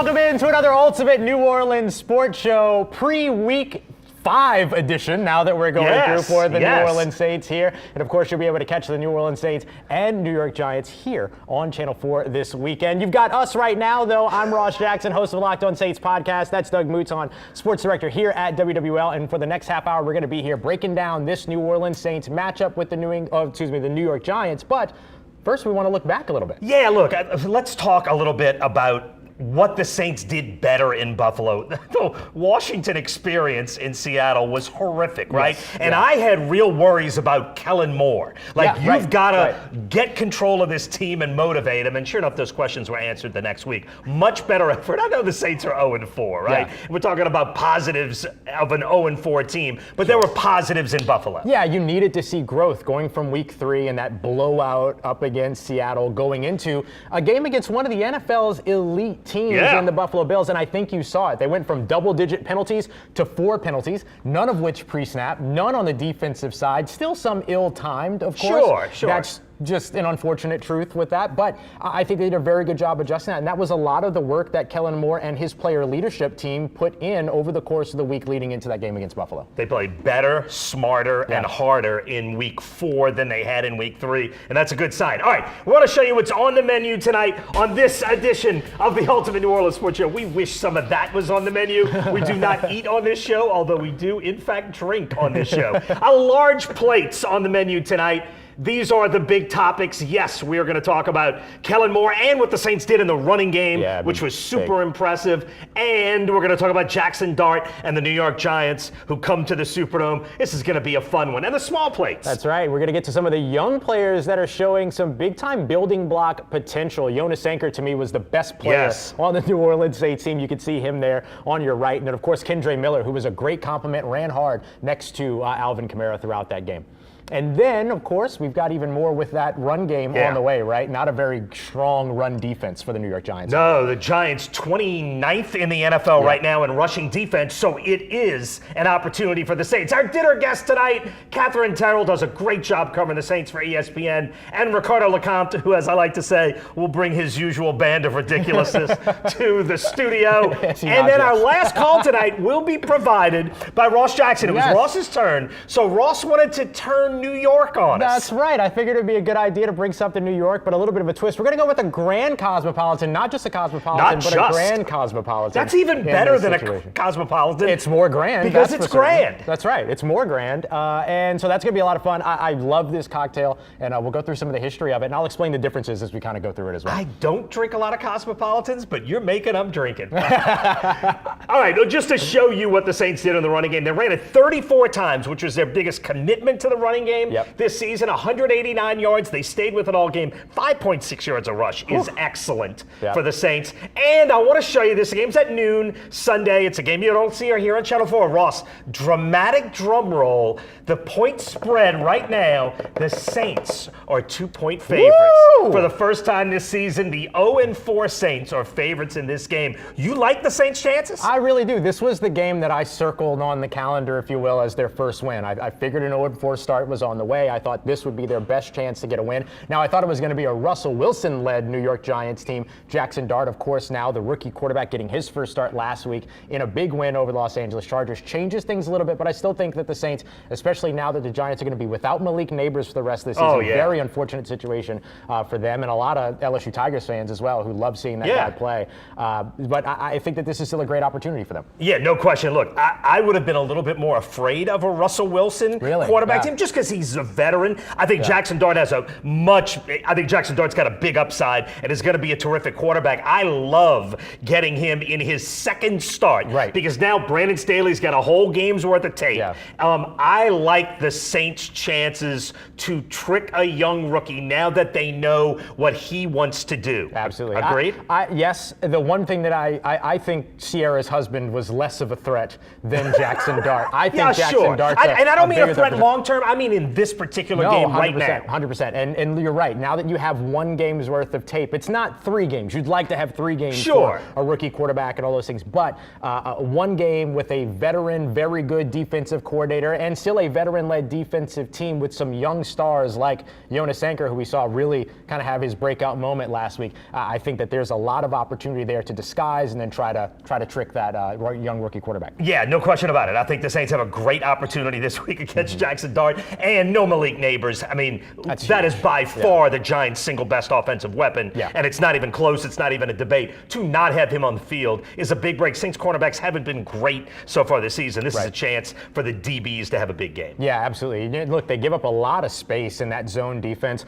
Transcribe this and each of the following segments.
welcome into another Ultimate New Orleans Sports Show pre-week 5 edition, now that we're going through for the New Orleans Saints here. And of course, you'll be able to catch the New Orleans Saints and New York Giants here on Channel 4 this weekend. You've got us right now, though. I'm Ross Jackson, host of Locked On Saints podcast. That's Doug Mouton, sports director here at WWL. And for the next half hour, we're going to be here breaking down this New Orleans Saints matchup with the New York Giants. But first, we want to look back a little bit. Yeah, look, let's talk a little bit about what the Saints did better in Buffalo. The Washington experience in Seattle was horrific, right? Yes, and I had real worries about Kellen Moore. You've got to get control of this team and motivate him. And sure enough, those questions were answered the next week. Much better effort. I know the Saints are 0-4, right? Yeah. We're talking about positives of an 0-4 team, but there were positives in Buffalo. Yeah, you needed to see growth going from week 3 and that blowout up against Seattle, going into a game against one of the NFL's elite teams in the Buffalo Bills, and I think you saw it. They went from double-digit penalties to 4 penalties, none of which pre-snap, none on the defensive side, still some ill-timed, of course. Sure. That's just an unfortunate truth with that, but I think they did a very good job adjusting that, and that was a lot of the work that Kellen Moore and his player leadership team put in over the course of the week leading into that game against Buffalo. They played better, smarter, and harder in week 4 than they had in week 3, and that's a good sign. All right, we want to show you what's on the menu tonight on this edition of the Ultimate New Orleans Sports Show. We wish some of that was on the menu. We do not eat on this show, although we do, in fact, drink on this show. A large plates on the menu tonight. These are the big topics. Yes, we are going to talk about Kellen Moore and what the Saints did in the running game, which was super impressive. And we're going to talk about Jackson Dart and the New York Giants who come to the Superdome. This is going to be a fun one. And the small plates. That's right. We're going to get to some of the young players that are showing some big-time building block potential. Jonas Anchor, to me, was the best player on the New Orleans Saints team. You can see him there on your right. And then, of course, Kendre Miller, who was a great compliment, ran hard next to Alvin Kamara throughout that game. And then, of course, we've got even more with that run game on the way, right? Not a very strong run defense for the New York Giants. No, the Giants 29th in the NFL right now in rushing defense, so it is an opportunity for the Saints. Our dinner guest tonight, Catherine Terrell, does a great job covering the Saints for ESPN, and Ricardo LeCompte, who, as I like to say, will bring his usual band of ridiculousness to the studio. And then our last call tonight will be provided by Ross Jackson. It was Ross's turn, so Ross wanted to turn New York on us. That's right. I figured it'd be a good idea to bring something New York, but a little bit of a twist. We're going to go with a grand cosmopolitan, not just a cosmopolitan, but a grand cosmopolitan. That's even better than a cosmopolitan. It's more grand. Because it's grand. That's right. It's more grand. And so that's going to be a lot of fun. I love this cocktail, and we'll go through some of the history of it, and I'll explain the differences as we kind of go through it as well. I don't drink a lot of cosmopolitans, but you're making them drinking. All right, just to show you what the Saints did in the running game, they ran it 34 times, which was their biggest commitment to the running game this season. 189 yards. They stayed with it all game. 5.6 yards a rush is excellent for the Saints. And I want to show you this. The game's at noon Sunday. It's a game you don't see here on Channel 4. Ross, dramatic drum roll. The point spread right now, the Saints are 2-point favorites. Woo! For the first time this season, the 0-4 Saints are favorites in this game. You like the Saints' chances? I really do. This was the game that I circled on the calendar, if you will, as their first win. I figured an 0-4 start was on the way. I thought this would be their best chance to get a win. Now, I thought it was going to be a Russell Wilson-led New York Giants team. Jackson Dart, of course, now the rookie quarterback, getting his first start last week in a big win over the Los Angeles Chargers. Changes things a little bit, but I still think that the Saints, especially now that the Giants are going to be without Malik Neighbors for the rest of the season, very unfortunate situation for them, and a lot of LSU Tigers fans as well who love seeing that guy play. But I think that this is still a great opportunity for them. Yeah, no question. Look, I would have been a little bit more afraid of a Russell Wilson quarterback team just because he's a veteran. I think Jackson Dart has I think Jackson Dart's got a big upside and is going to be a terrific quarterback. I love getting him in his second start because now Brandon Staley's got a whole game's worth of tape. I like the Saints' chances to trick a young rookie now that they know what he wants to do. Absolutely. Agreed? Yes. The one thing that I think Sierra's husband was less of a threat than Jackson Dart. I think Yeah, Jackson sure. Dart's And I don't mean a bigger threat threat. long term. I mean in this particular game right now. 100%. And you're right. Now that you have 1 game's worth of tape, it's not 3 games. You'd like to have 3 games Sure. for a rookie quarterback and all those things. But 1 game with a veteran, very good defensive coordinator and still a veteran-led defensive team with some young stars like Jonas Anker, who we saw really kind of have his breakout moment last week. I think that there's a lot of opportunity there to disguise and then try to trick that young rookie quarterback. Yeah, no question about it. I think the Saints have a great opportunity this week against Jackson Dart and no Malik Neighbors. I mean, that is by far the Giants' single best offensive weapon, and it's not even close. It's not even a debate. To not have him on the field is a big break. Saints cornerbacks haven't been great so far this season. This is a chance for the DBs to have a big game. Yeah, absolutely. Look, they give up a lot of space in that zone defense.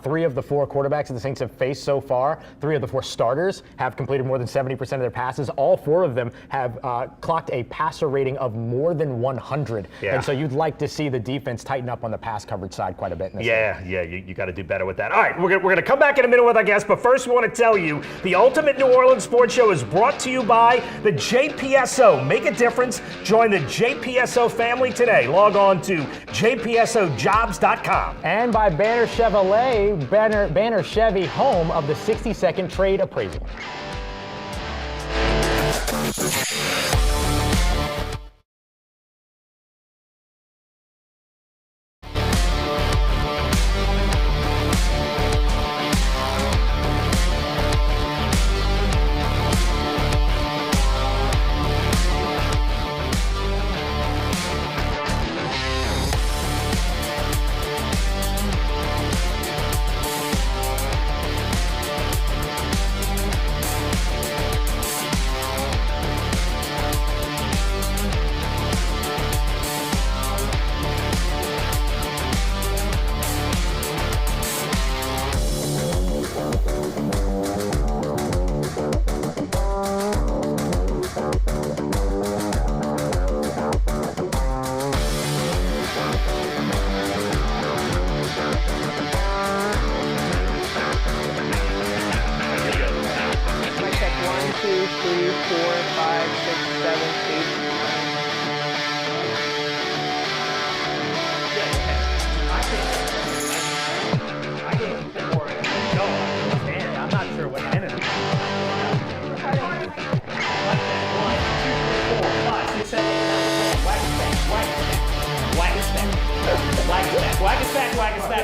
3 of the 4 quarterbacks that the Saints have faced so far, 3 of the 4 starters have completed more than 70% of their passes. All 4 of them have clocked a passer rating of more than 100. And so you'd like to see the defense tighten up on the pass coverage side quite a bit in this game. You got to do better with that. All right, we're going to come back in a minute with our guests, but first we want to tell you the Ultimate New Orleans Sports Show is brought to you by the JPSO. Make a difference. Join the JPSO family today. Log on to jpsojobs.com. And by Banner Chevrolet, Banner Chevy, home of the 60-second trade appraisal.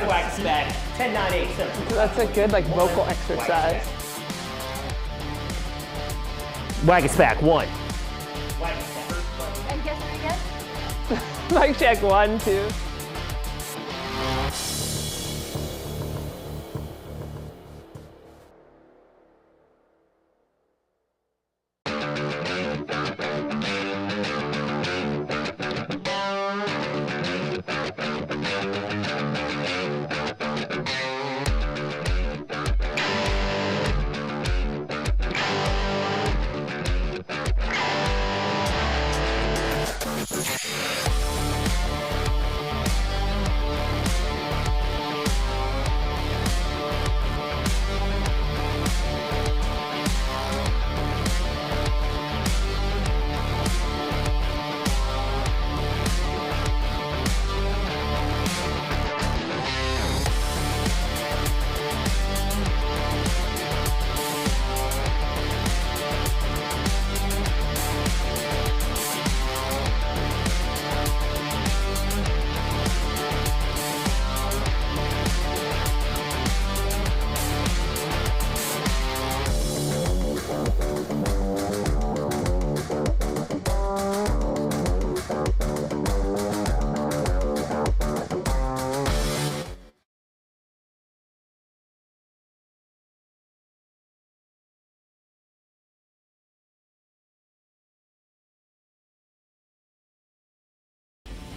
Whack us back. 10, 9, 8, 7. That's a good vocal exercise. Wag us back. 1. And guess what again? Mic check 1, 2.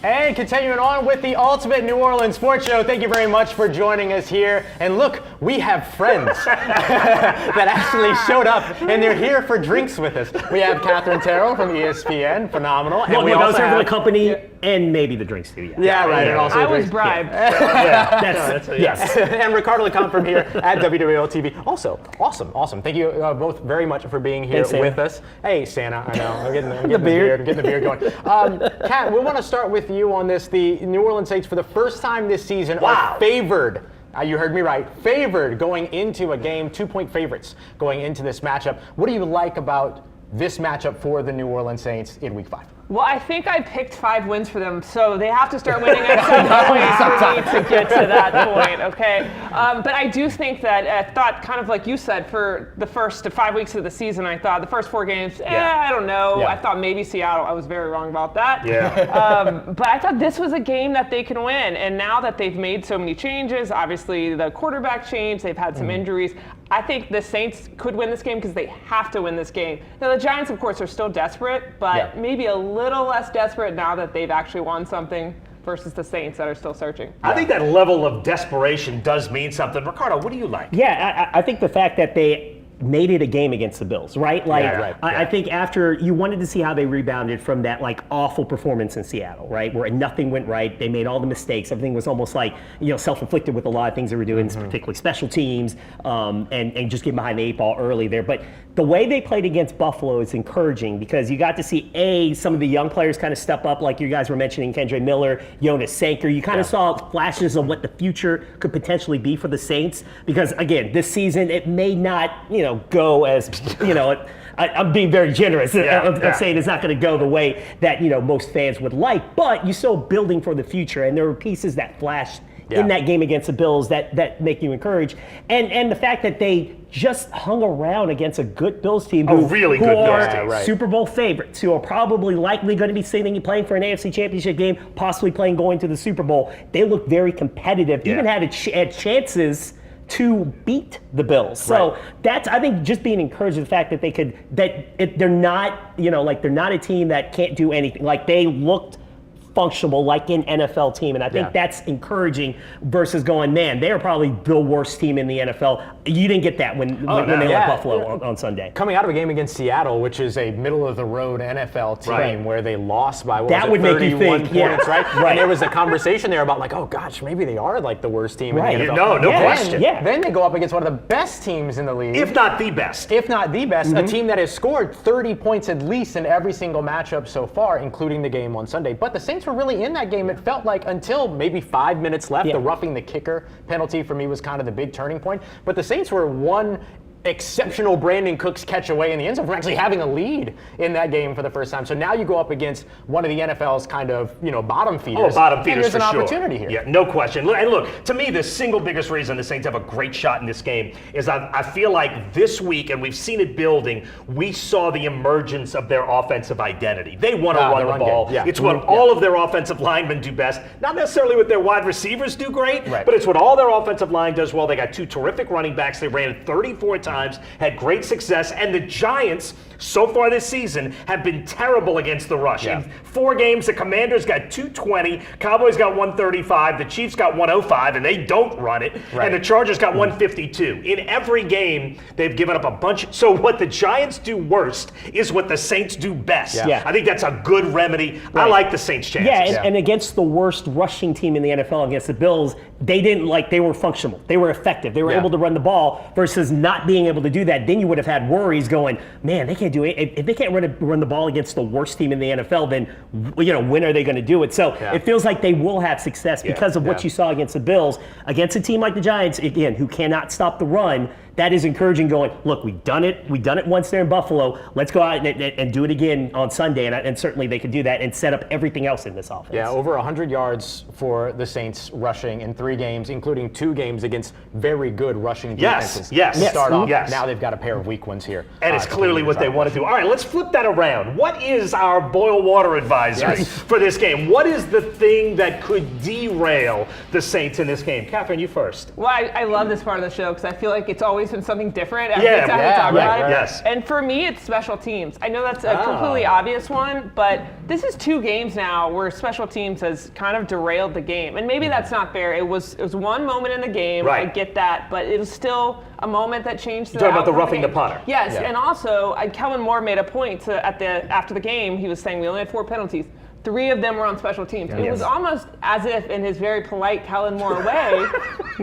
And continuing on with the ultimate New Orleans sports show, thank you very much for joining us here. And look, we have friends that actually showed up, and they're here for drinks with us. We have Catherine Terrell from ESPN, phenomenal. And we I was also here for have the company and maybe the drinks too. Yeah, right. And also I the was drinks. bribed. Yes. And Ricardo Lecomte from here at WWL TV. Also, awesome. Thank you both very much for being here Thanks, with us. Hey, Santa, I know. I'm getting the beard going. Kat, we want to start with you on this. The New Orleans Saints, for the first time this season, are favored. You heard me right. Favored going into a game, 2-point favorites going into this matchup. What do you like about this matchup for the New Orleans Saints in Week 5? Well, I think I picked 5 wins for them, so they have to start winning at some point for me to get to that point, okay? But I do think that I thought, kind of like you said, for the first 5 weeks of the season, I thought the first 4 games, I don't know. Yeah. I thought maybe Seattle. I was very wrong about that. Yeah. But I thought this was a game that they can win. And now that they've made so many changes, obviously the quarterback change, they've had some injuries. I think the Saints could win this game because they have to win this game. Now, the Giants, of course, are still desperate, but maybe a little less desperate now that they've actually won something versus the Saints that are still searching. I think that level of desperation does mean something. Ricardo, what do you like? Yeah, I think the fact that they made it a game against the Bills, right? Like, I think after you wanted to see how they rebounded from that like awful performance in Seattle, right? Where nothing went right, they made all the mistakes. Everything was almost like, self-inflicted with a lot of things they were doing, particularly special teams, and just getting behind the 8 ball early there. But the way they played against Buffalo is encouraging because you got to see some of the young players kind of step up, like you guys were mentioning, Kendre Miller, Jonas Sanker. You kind of saw flashes of what the future could potentially be for the Saints. Because again, this season it may not, go as, I'm being very generous of saying it's not going to go the way that, most fans would like, but you're still building for the future. And there were pieces that flashed in that game against the Bills that make you encouraged. And the fact that they just hung around against a good Bills team who are Super Bowl favorites, who are probably likely going to be sitting and playing for an AFC Championship game, possibly going to the Super Bowl. They look very competitive, even had chances to beat the Bills. So that's, I think, just being encouraged with the fact that they're not, they're not a team that can't do anything. Like they looked functional like an NFL team, and I think that's encouraging versus going, man, they are probably the worst team in the NFL. You didn't get that when they left Buffalo on Sunday. Coming out of a game against Seattle, which is a middle-of-the-road NFL team where they lost by, that would make you think, points, right? And there was a conversation there about like, oh gosh, maybe they are like the worst team in the NFL. No question. Then they go up against one of the best teams in the league. If not the best. A team that has scored 30 points at least in every single matchup so far, including the game on Sunday. But the Saints were really in that game, it felt like, until maybe 5 minutes left. The roughing the kicker penalty for me was kind of the big turning point. But the Saints were one exceptional Brandon Cooks catch away in the end zone from actually having a lead in that game for the first time. So now you go up against one of the NFL's kind of, bottom feeders. Bottom feeders, and there's for an opportunity here. Yeah, no question. And look, to me, the single biggest reason the Saints have a great shot in this game is I feel like this week, and we've seen it building, we saw the emergence of their offensive identity. They want to run the ball. It's what all of their offensive linemen do best. Not necessarily what their wide receivers do great, but it's what all their offensive line does well. They got 2 terrific running backs. They ran it 34 times. Had great success, and the Giants so far this season have been terrible against the rush. In 4 games, the Commanders got 220, Cowboys got 135, the Chiefs got 105, and they don't run it, and the Chargers got 152. In every game, they've given up a bunch. So what the Giants do worst is what the Saints do best. I think that's a good remedy. I like the Saints' chances. And against the worst rushing team in the NFL, against the Bills, they were functional. They were effective. They were able to run the ball versus not being able to do that. Then you would have had worries going, man, they can't do it. If they can't run the ball against the worst team in the NFL, then when are they going to do it? So it feels like they will have success because of what you saw against the Bills. Against a team like the Giants, again, who cannot stop the run, that is encouraging going, look, we've done it. We've done it once there in Buffalo. Let's go out and do it again on Sunday. And certainly they could do that and set up everything else in this offense. Yeah, over 100 yards for the Saints rushing in 3 games, including 2 games against very good rushing defenses. Start off. Now they've got a pair of weak ones here. And it's clearly what they want to do. All right, let's flip that around. What is our boil water advisory for this game? What is the thing that could derail the Saints in this game? Catherine, you first. Well, I love this part of the show because I feel like it's always always been something different every time we talk about it. Yes. And for me, it's special teams. I know that's a completely obvious one, but this is 2 games now where special teams has kind of derailed the game. And maybe that's not fair. It was one moment in the game. Right. I get that, but it was still a moment that changed the You're talking about the outcome of roughing the game. punter. Yes, and also Kellen Moore made a point after the game. He was saying we only had 4 penalties. 3 of them were on special teams. It was almost as if, in his very polite Kellen Moore way,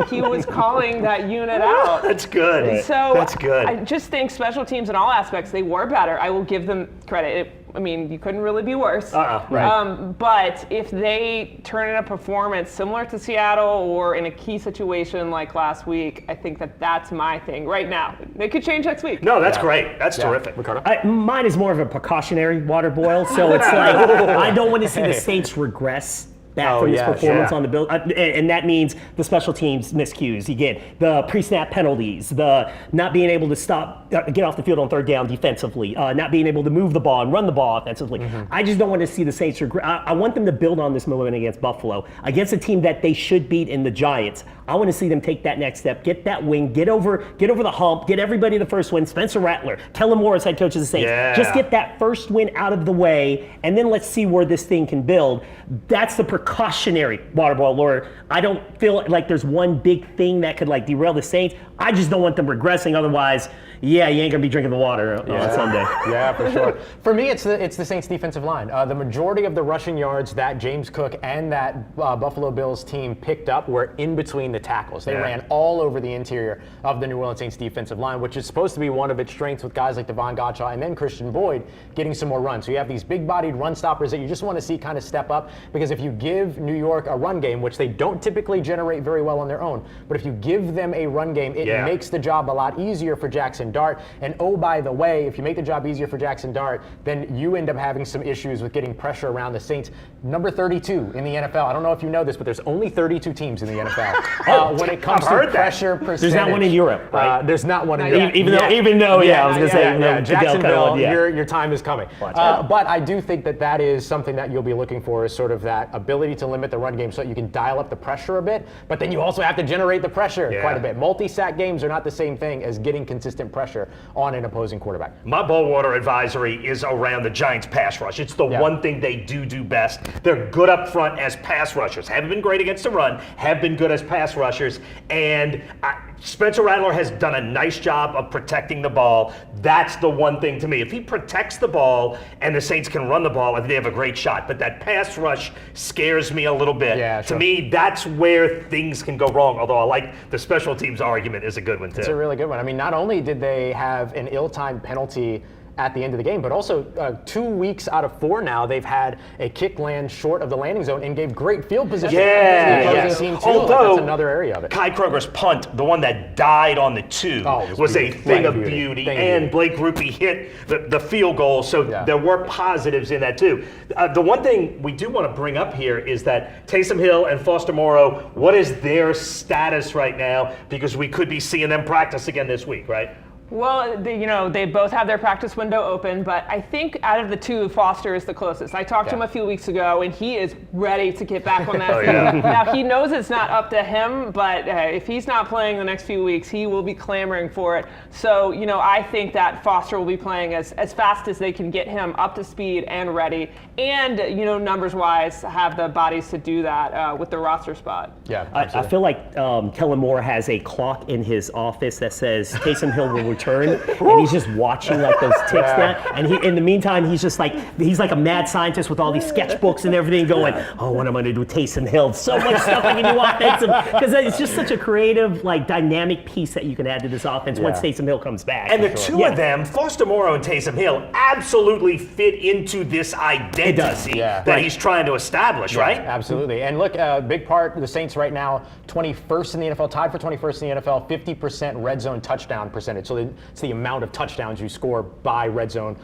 he was calling that unit out. That's good. And so that's good. I just think special teams in all aspects, they were better. I will give them credit. I mean, you couldn't really be worse. Right. But if they turn in a performance similar to Seattle or in a key situation like last week, I think that's my thing right now. It could change next week. No, that's great. That's terrific. Ricardo? Mine is more of a precautionary water boil, so it's like I don't want to see the Saints regress back from this performance on the bill, and that means the special teams miscues. You get the pre-snap penalties, the not being able to get off the field on 3rd down defensively, not being able to move the ball and run the ball offensively. I just don't want to see the Saints regress. I want them to build on this moment against Buffalo, against a team that they should beat in the Giants. I want to see them take that next step, get that win, get over the hump, get everybody the first win. Spencer Rattler, Kellen Moore as head coach of the Saints. Just get that first win out of the way, and then let's see where this thing can build. That's the precautionary water boil, Laura. I don't feel like there's one big thing that could like derail the Saints. I just don't want them regressing. Otherwise, you ain't gonna be drinking the water on Sunday. Yeah, for sure. For me, it's the Saints defensive line. The majority of the rushing yards that James Cook and that Buffalo Bills team picked up were in between the tackles. They ran all over the interior of the New Orleans Saints defensive line, which is supposed to be one of its strengths with guys like Devon Gottschall and then Christian Boyd getting some more runs. So you have these big-bodied run stoppers that you just want to see kind of step up, because if you give New York a run game, which they don't typically generate very well on their own, but if you give them a run game, it makes the job a lot easier for Jackson Dart. And oh, by the way, if you make the job easier for Jackson Dart, then you end up having some issues with getting pressure around the Saints. Number 32 in the NFL. I don't know if you know this, but there's only 32 teams in the NFL. When it comes to pressure percentage. There's not one in Europe, right? There's not one in Europe. Even though, I was going to say, Jacksonville, your time is coming. But I do think that is something that you'll be looking for, is sort of that ability to limit the run game so that you can dial up the pressure a bit, but then you also have to generate the pressure quite a bit. Multi-sack games are not the same thing as getting consistent pressure on an opposing quarterback. My Bullwater advisory is around the Giants' pass rush. It's the one thing they do best. They're good up front as pass rushers. Haven't been great against the run, have been good as pass rushers, and Spencer Rattler has done a nice job of protecting the ball. That's the one thing to me. If he protects the ball and the Saints can run the ball, I think they have a great shot. But that pass rush scares me a little bit. Yeah, sure. To me, that's where things can go wrong, although I like the special teams argument is a good one, too. It's a really good one. I mean, not only did they have an ill-timed penalty at the end of the game, but also 2 weeks out of 4 now, they've had a kick land short of the landing zone and gave great field position to the opposing team too. Although, that's another area of it. Kai Kroger's punt, the one that died on the 2, was a thing of beauty. And Blake Rupe hit the field goal, so there were positives in that too. The one thing we do want to bring up here is that Taysom Hill and Foster Moreau, what is their status right now? Because we could be seeing them practice again this week, right? Well, they both have their practice window open, but I think out of the 2, Foster is the closest. I talked to him a few weeks ago, and he is ready to get back on that field. Now, he knows it's not up to him, but if he's not playing the next few weeks, he will be clamoring for it. So, I think that Foster will be playing as fast as they can get him up to speed and ready, and, numbers-wise, have the bodies to do that with the roster spot. Yeah, I feel like Kellen Moore has a clock in his office that says Taysom Hill will return, and he's just watching like those ticks down. And in the meantime, he's like a mad scientist with all these sketchbooks and everything, going, "Oh, what am I going to do with Taysom Hill? So much stuff I can do offensive," because it's just such a creative, like dynamic piece that you can add to this offense once Taysom Hill comes back. And the two of them, Foster Moreau and Taysom Hill, absolutely fit into this identity that he's trying to establish, right? Absolutely. And look, a big part, the Saints right now, 21st in the NFL, tied for 21st in the NFL, 50% red zone touchdown percentage. So it's the amount of touchdowns you score by red zone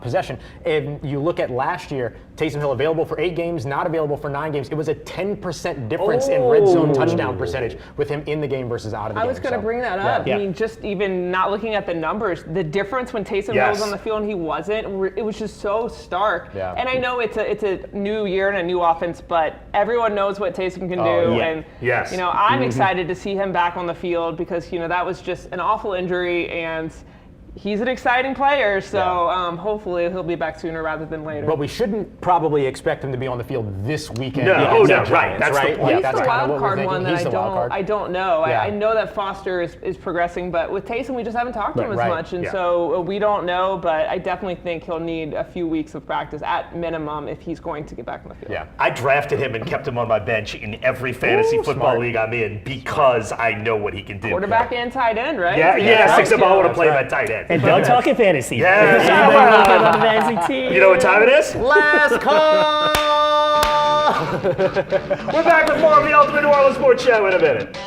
possession. And you look at last year, Taysom Hill available for 8 games, not available for 9 games. It was a 10% difference in red zone touchdown percentage with him in the game versus out of the game. I was going to bring that up. Yeah. I mean, just even not looking at the numbers, the difference when Taysom Hill was on the field and he wasn't, it was just so stark. Yeah. And I know it's a new year and a new offense, but everyone knows what Taysom can do. And I'm excited to see him back on the field because that was just an awful injury, and he's an exciting player, so hopefully he'll be back sooner rather than later. But we shouldn't probably expect him to be on the field this weekend. No, Giants, right. That's the point. He's that's the kind of wild what we're card one thinking. that I don't know. Yeah. I know that Foster is progressing, but with Taysom, we just haven't talked to him as much, and so we don't know. But I definitely think he'll need a few weeks of practice at minimum if he's going to get back on the field. Yeah. I drafted him and kept him on my bench in every fantasy football league I'm in because I know what he can do. Quarterback and tight end, right? Yeah, except I want to play that tight end. And don't talk in fantasy. Yes. On the fantasy team. You know what time it is? Last call! We're back with more of the Ultimate New Orleans Sports Show in a minute.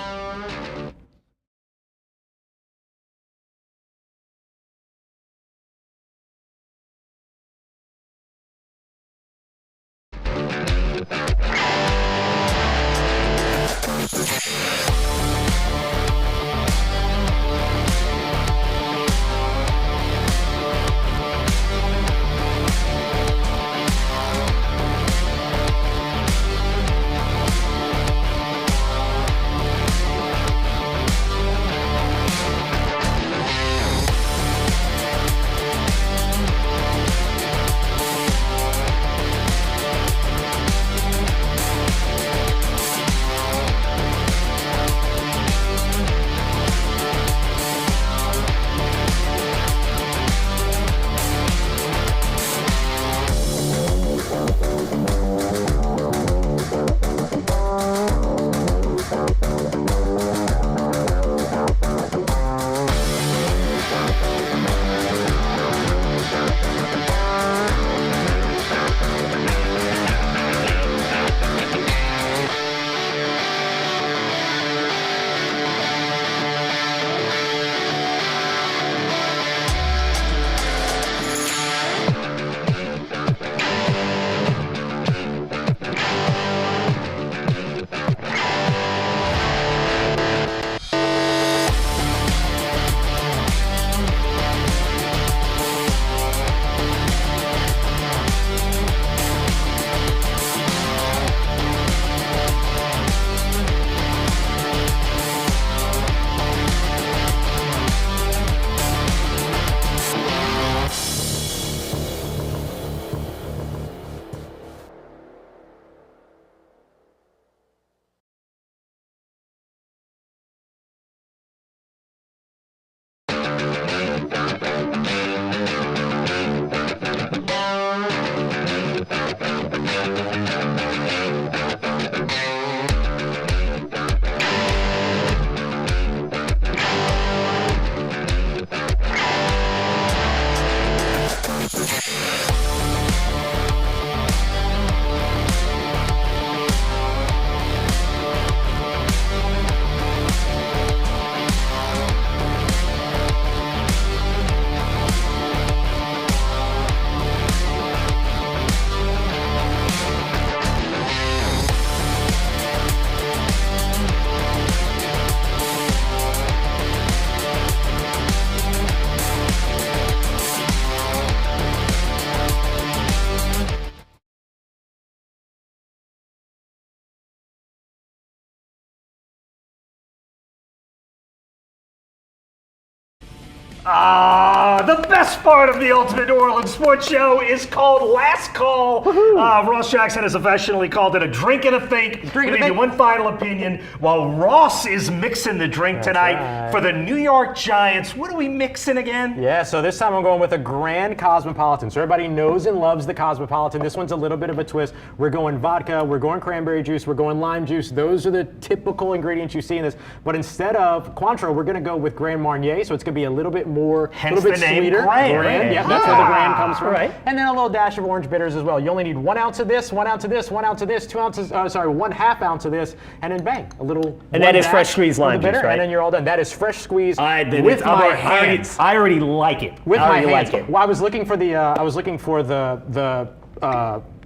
The best part of the Ultimate New Orleans Sports Show is called Last Call. Ross Jackson has affectionately called it a drink and a think. We'll give you one final opinion. While Ross is mixing the drink tonight for the New York Giants, what are we mixing again? Yeah, so this time I'm going with a Grand Cosmopolitan. So everybody knows and loves the Cosmopolitan. This one's a little bit of a twist. We're going vodka, we're going cranberry juice, we're going lime juice. Those are the typical ingredients you see in this. But instead of Cointreau, we're going to go with Grand Marnier. So it's going to be a little bit more, Hence a little bit the name sweeter. Grand. Yeah, that's where the Grand comes from. Right. And then a little dash of orange bitters as well. You only need 1 ounce of this, 1 ounce of this, 1 ounce of this, 2 ounces, 1/2 ounce of this, and then bang, a little. And that is fresh squeezed lime bitter, juice, right? And then you're all done. That is fresh squeezed with my hands. I already like it. With I my already hands. like it. Well, I was looking for the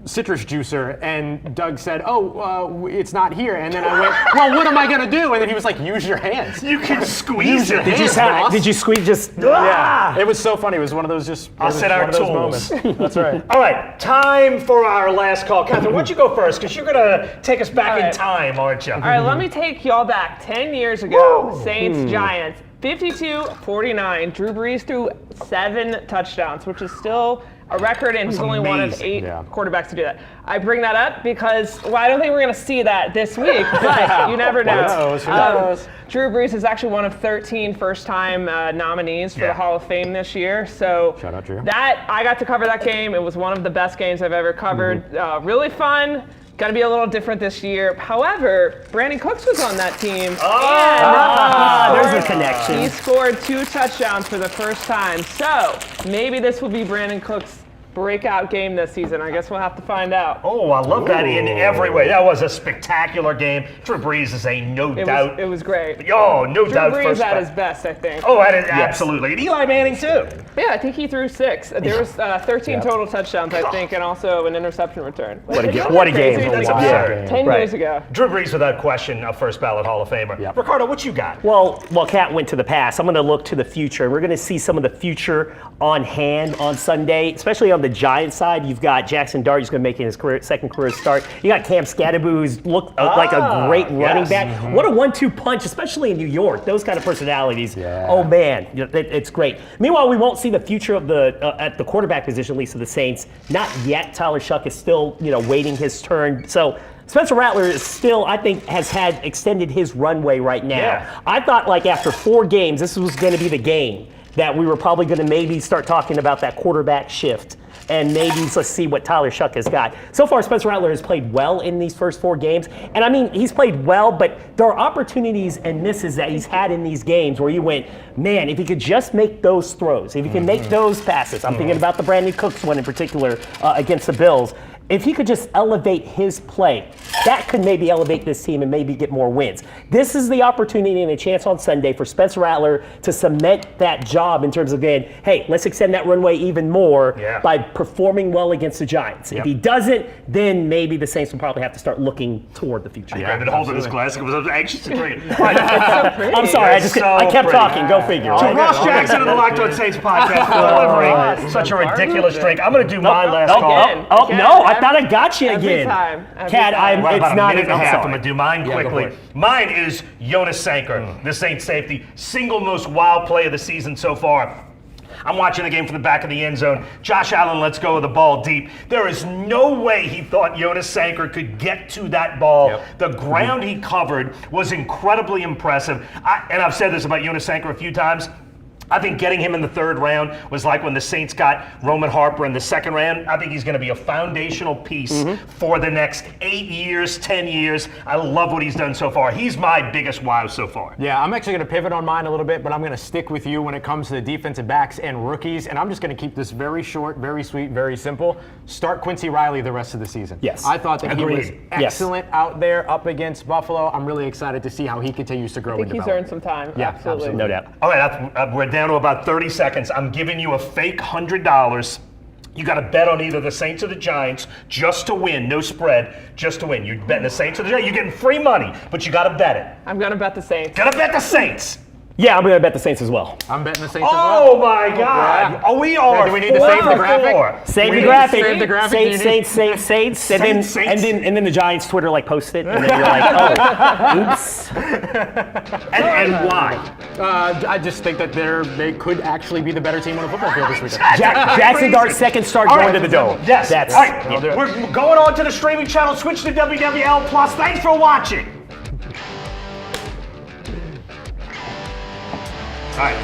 citrus juicer, and Doug said, it's not here. And then I went, well, what am I going to do? And then he was like, use your hands. You can squeeze your Did you hands. did you squeeze just? Yeah, it was so funny. It was one of those just. I'll set our tools. That's right. All right, time for our last call. Catherine, why don't you go first? Because you're going to take us back in time, aren't you? All right, let me take y'all back 10 years ago. Saints, Giants, 52-49. Drew Brees threw 7 touchdowns, which is still a record, and he's only one of 8 quarterbacks to do that. I bring that up because, I don't think we're going to see that this week, but you never know. Who knows? Drew Brees is actually one of 13 first-time nominees for the Hall of Fame this year. So shout out, Drew. I got to cover that game. It was one of the best games I've ever covered. Really fun. Going to be a little different this year. However, Brandon Cooks was on that team. There's a connection. He scored 2 touchdowns for the first time. So maybe this will be Brandon Cooks' breakout game this season. I guess we'll have to find out. Oh, I love that in every way. That was a spectacular game. Drew Brees is a no doubt. It was great. Oh, no Drew doubt. Brees at his best, I think. Oh, absolutely. And Eli Manning, too. Yeah, I think he threw 6. There was 13 total touchdowns, I think, and also an interception return. What a game. That's absurd. 10 years ago. Drew Brees, without question, a first ballot Hall of Famer. Yep. Ricardo, what you got? Well, Kat went to the past. I'm going to look to the future. We're going to see some of the future on hand on Sunday, especially on the Giants side. You've got Jackson Dart, who's going to make his second career start. You got Cam Scatterby, who's looked like a great running back. What a 1-2 punch, especially in New York. Those kind of personalities. Yeah. Oh man, it's great. Meanwhile, we won't see the future of the at the quarterback position, at least of the Saints. Not yet. Tyler Shuck is still waiting his turn. So Spencer Rattler is still, I think, has extended his runway right now. Yeah. I thought after 4 games, this was going to be the game that we were probably going to maybe start talking about that quarterback shift. And maybe let's see what Tyler Shuck has got. So far, Spencer Rattler has played well in these first 4 games. And I mean, he's played well, but there are opportunities and misses that he's had in these games where you went, man, if he could just make those throws, if he can make those passes. I'm thinking about the Brandon Cooks one in particular against the Bills. If he could just elevate his play, that could maybe elevate this team and maybe get more wins. This is the opportunity and a chance on Sunday for Spencer Rattler to cement that job in terms of saying, hey, let's extend that runway even more by performing well against the Giants. If he doesn't, then maybe the Saints will probably have to start looking toward the future. Yeah, I've been holding this glass because I was anxious to drink it. I'm sorry, I kept talking. Go figure. To Ross Jackson of the Locked On Saints podcast for delivering such a ridiculous drink. I'm going to do my last call. No, I thought I got you again. Kat, Well, it's about not a minute and a half. I'm sorry. going to do mine go quickly. for it. Mine is Jonas Sanker, the Saints safety. Single most wild play of the season so far. I'm watching the game from the back of the end zone. Josh Allen lets go of the ball deep. There is no way he thought Jonas Sanker could get to that ball. The ground he covered was incredibly impressive. And I've said this about Jonas Sanker a few times. I think getting him in the 3rd round was like when the Saints got Roman Harper in the 2nd round. I think he's going to be a foundational piece for the next 8 years, 10 years. I love what he's done so far. He's my biggest wow so far. Yeah, I'm actually going to pivot on mine a little bit, but I'm going to stick with you when it comes to the defensive backs and rookies, and I'm just going to keep this very short, very sweet, very simple. Start Quincy Riley the rest of the season. Yes. I thought that he was Agreed. excellent out there up against Buffalo. I'm really excited to see how he continues to grow I think and he's develop. earned some time. Yeah, absolutely. No doubt. All right, we're down to about 30 seconds. I'm giving you a fake $100. You got to bet on either the Saints or the Giants just to win. No spread, just to win. You're betting the Saints or the Giants. You're getting free money, but you got to bet it. I'm going to bet the Saints. Got to bet the Saints. Yeah, I'm going to bet the Saints as well. I'm betting the Saints as well. Oh my God! Oh, we are. Do we need to save the graphic? 4-4. Save We the need to graphic. save the graphic. Saints, and then the Giants Twitter post it, and then you're like, oh, oops. And why? I just think that they could actually be the better team on the football field this weekend. Jackson Dart's second start All going right. to the Dome. Yes. That's All right. We're going on to the streaming channel. Switch to WWL Plus. Thanks for watching. All right.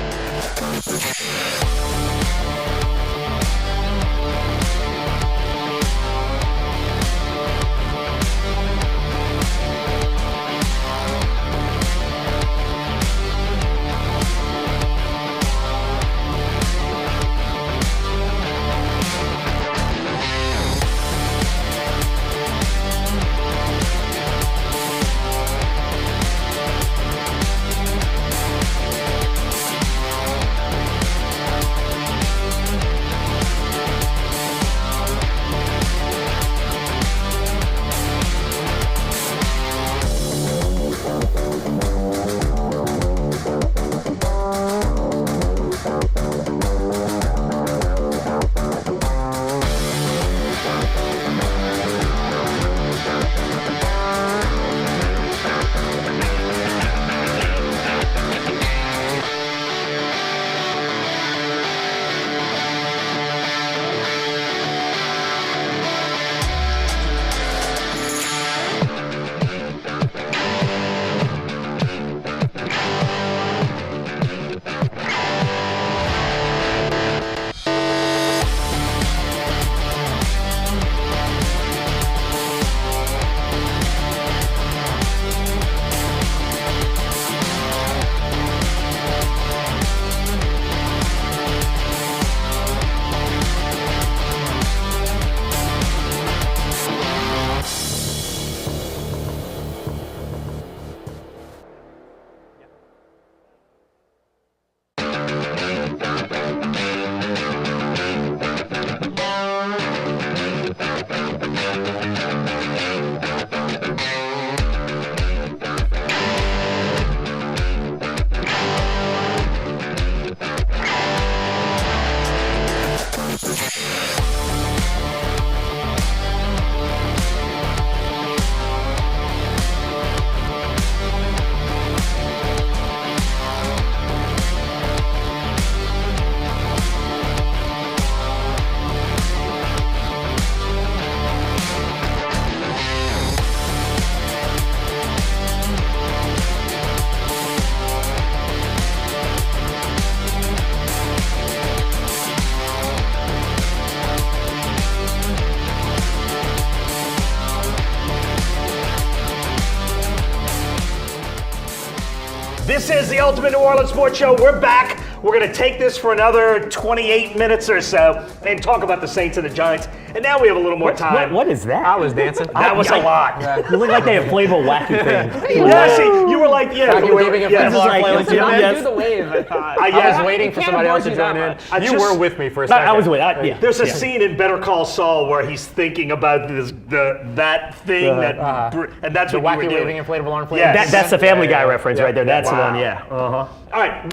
This is the Ultimate New Orleans Sports Show. We're back. We're going to take this for another 28 minutes or so and talk about the Saints and the Giants. And now we have a little more time. What is that? I was dancing. That was a lot. You look like they have inflatable wacky things. Yeah, see, you were like, yeah. You waving a yeah. flip like- flop. yeah. Do the wave, I thought. I was waiting for Can't somebody else afford to you join that in. much. I You just- were with me for a second. I was with. Yeah. There's a scene in Better Call Saul where he's thinking about that thing and that's The what you wacky were doing. waving inflatable arm flip. Yes. That's the Family Guy reference Yeah. right there. That's Wow. the one. Yeah. Uh-huh. All right,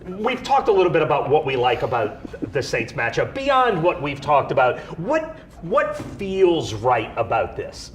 we've talked a little bit about what we like about the Saints matchup. Beyond what we've talked about, what feels right about this?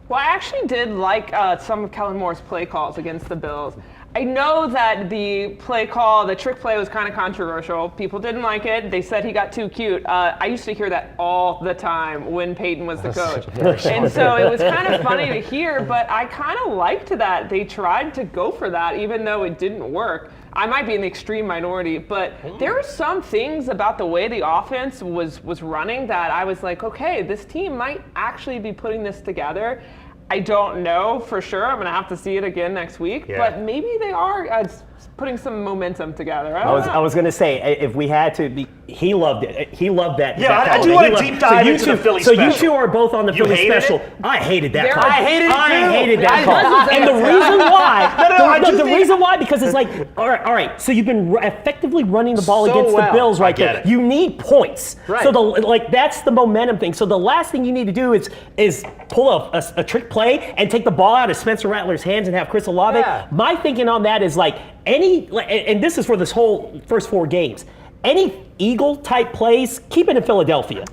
Well, I actually did like some of Kellen Moore's play calls against the Bills. I know that the play call, the trick play, was kind of controversial. People didn't like it. They said he got too cute. I used to hear that all the time when Peyton was the coach. And so it was kind of funny to hear, but I kind of liked that. They tried to go for that, even though it didn't work. I might be in the extreme minority, but there are some things about the way the offense was running that I was like, okay, this team might actually be putting this together. I don't know for sure. I'm going to have to see it again next week, but maybe they are putting some momentum together. I was going to say, if we had to, he loved it. He loved that. Yeah, that I call. do He want to loved- deep dive into the Philly So special. you two are both on the You Philly hated special. it? I hated that There- call. I hated it I too. hated that I- call. I- And the reason why, I just the think- reason why, because it's like, all right. So you've been effectively running the ball So against well. the Bills right I get there. it. You need points. Right. So that's the momentum thing. So the last thing you need to do is pull a trick play and take the ball out of Spencer Rattler's hands and have Chris Olave. Yeah. My thinking on that is like and this is for this whole first 4 games. Any Eagle type plays, keep it in Philadelphia.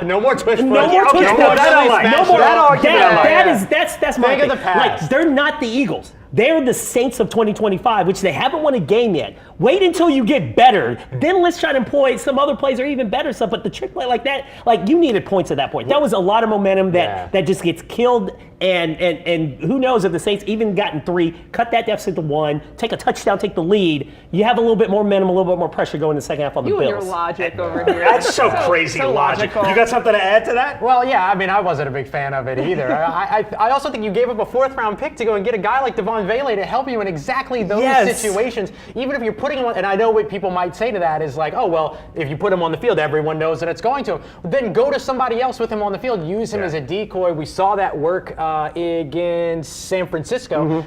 No more twitch No plays. more okay, twitch no, plays. that I like. No more. That argument I like. That's my Think of thing. the past. Like, they're not the Eagles. They're the Saints of 2025, which they haven't won a game yet. Wait until you get better. Then let's try to employ some other plays or even better stuff. But the trick play like that, like you needed points at that point. That was a lot of momentum that just gets killed. And who knows if the Saints even gotten 3, cut that deficit to 1, take a touchdown, take the lead. You have a little bit more momentum, a little bit more pressure going in the second half on the You and Bills. your logic over here. That's so crazy logic. logical. You got something to add to that? Well, yeah, I mean, I wasn't a big fan of it either. I also think you gave up a 4th-round pick to go and get a guy like Devon Vele to help you in exactly those situations. Even if you're putting him on, and I know what people might say to that is like, oh, well, if you put him on the field, everyone knows that it's going to. Then go to somebody else with him on the field. Use him as a decoy. We saw that work against San Francisco.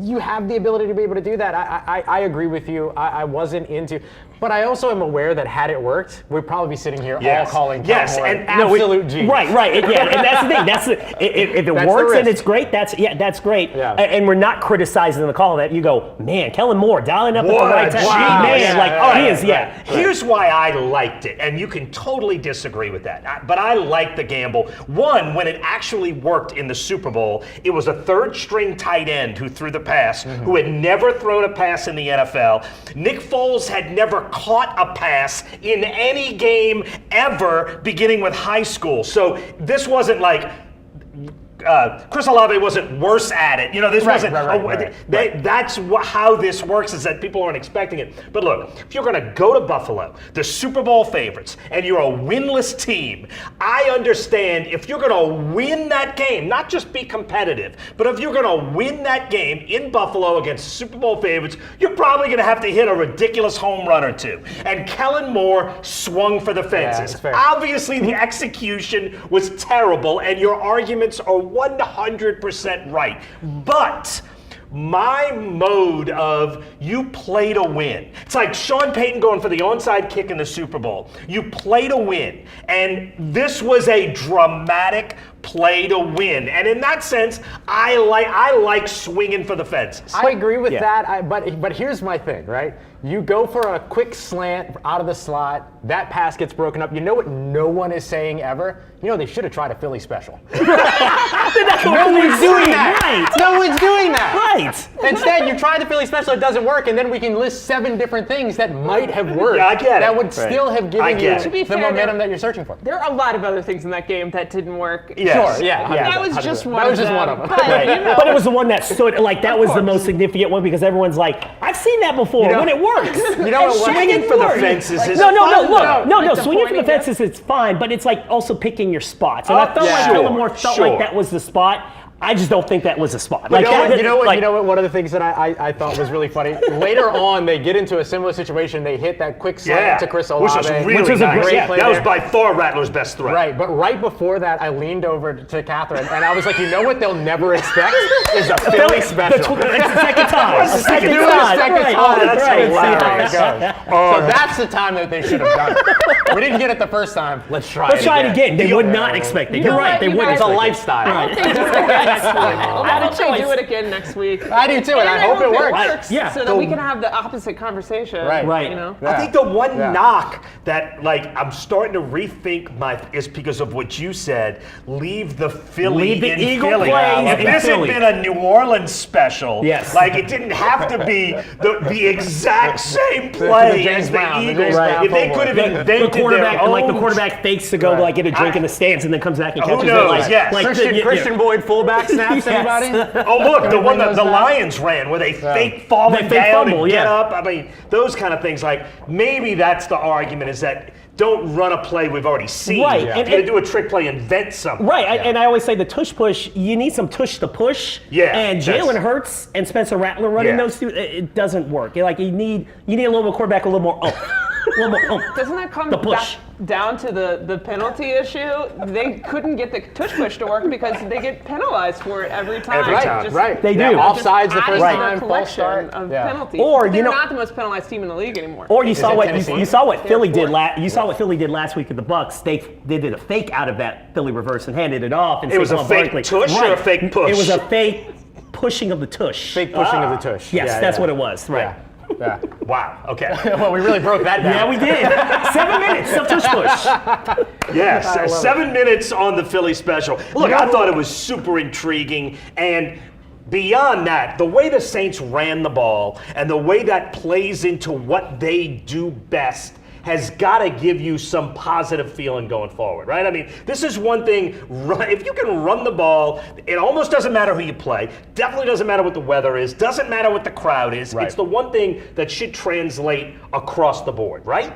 You have the ability to be able to do that. I agree with you. I wasn't into, but I also am aware that had it worked, we'd probably be sitting here all calling Kellen Moore an absolute genius. Right. Yeah, and that's the thing. If it That's works the and risk. it's great, that's great. Yeah. And we're not criticizing the call that you go, man, Kellen Moore dialing up at the What right a time. genius. Man, Yeah, like yeah, he yeah, is, yeah. Here's why I liked it, and you can totally disagree with that, but I liked the gamble. One, when it actually worked in the Super Bowl, it was a 3rd-string tight end who threw the pass, who had never thrown a pass in the NFL. Nick Foles had never caught a pass in any game ever, beginning with high school. So this wasn't like Chris Olave wasn't worse at it. You know, this wasn't. That's how this works, is that people aren't expecting it. But look, if you're going to go to Buffalo, the Super Bowl favorites, and you're a winless team, I understand if you're going to win that game, not just be competitive, but if you're going to win that game in Buffalo against Super Bowl favorites, you're probably going to have to hit a ridiculous home run or 2. And Kellen Moore swung for the fences. that's fair. Obviously, the execution was terrible, and your arguments are 100% right. But my mode of you play to win. It's like Sean Payton going for the onside kick in the Super Bowl. You play to win. And this was a dramatic play to win. And in that sense, I like swinging for the fences. I agree with that, but here's my thing, right? You go for a quick slant out of the slot, that pass gets broken up. You know what no one is saying ever? You know, they should have tried a Philly special. No one's doing that. Right. No one's doing that. Right. Instead, you try the Philly special, it doesn't work, and then we can list 7 different things that might have worked. Yeah, I get it. That would still have given you To be the fair, momentum that you're searching for. There are a lot of other things in that game that didn't work. Yes. Sure, yeah. That was 100%. just one That was of just them. one of them. But, you know, But it was the one that stood, like, that was the course. most significant one because everyone's like, I've seen that before You know- when it works. You know what? Swinging for the fences is No, fun, though. look, swinging for the disappointing, fences is fine, but it's like also picking your spots. And I felt yeah. like Sure, Villamore felt sure. like that was the spot. I just don't think that was a spot. You know that- what? You know what? like- You know what? One of the things that I thought was really funny. Later on, they get into a similar situation. They hit that quick slant to Chris Olave, which was really which was a nice. great play That was there. by far Rattler's best threat. Right, but right before that, I leaned over to Catherine and I was like, you know what they'll never expect is a Philly special. It's the second time. It's the second Do it a time. second Right. time. Oh, that's Right. See how it hilarious. goes. So that's the time that they should have done it. We didn't get it the first time. Let's try Let's try it again. They would not expect it. You You're know right. what? They You wouldn't. It's a guys- lifestyle. I hope they do it again next week. I hope they do it again next week. I do too, and I hope it works. Yeah. So that we can have the opposite conversation. Right. Right. You know? I think the one Yeah. knock that, like, I'm starting to rethink is because of what you said. Leave the Philly Leave the in Eagle Philly. plays If in this Philly. had been a New Orleans special, Yes. like it didn't have to be the exact same play James as the Brown, the Eagles. James Brown If they full could have The invented quarterback, their own, like the quarterback fakes to go like get a drink in the stands and then comes back and catches knows? it. Like, Yes. like Christian Boyd fullback snaps, Yes. anybody? Oh, look, the one that knows the that? Lions ran where they fake falling They fake down fumble, and get yeah. up. I mean, those kind of things. Like, maybe that's the argument is that don't run a play we've already seen. Right, If and- you're going to do a trick play, invent something. Right, and I always say the tush push, you need some tush to push. Yeah, And that's- Jalen Hurts and Spencer Rattler running Yeah. those two, it doesn't work. Like you need a little more quarterback, a little more oomph. A little more oomph. Doesn't that come The push. down to the penalty issue? They couldn't get the tush push to work because they get penalized for it every time. Every time. Just- Right. They Yeah, do. Offsides the Just first adding time, to the false collection start. of Yeah. penalties. Or, you They're know- not the most penalized team in the league anymore. Or you saw it what Tennessee? Philly did They're last. You saw what Philly did last week with the Bucks. They did a fake out of that Philly reverse and handed it off. And It was a Saquon fake Barkley- tush or a fake push? It was a fake pushing of the tush. Fake pushing of the tush. Yes, Yeah, that's yeah. what it was. Right. Yeah. Yeah. Wow. Okay. Well, we really broke that down. Yeah, we did. 7 minutes of tush push. Yes. 7 minutes on the Philly special. Look, I thought it was super intriguing. And beyond that, the way the Saints ran the ball and the way that plays into what they do best has got to give you some positive feeling going forward, right? I mean, this is one thing, if you can run the ball, it almost doesn't matter who you play, definitely doesn't matter what the weather is, doesn't matter what the crowd is. Right. It's the one thing that should translate across the board, right?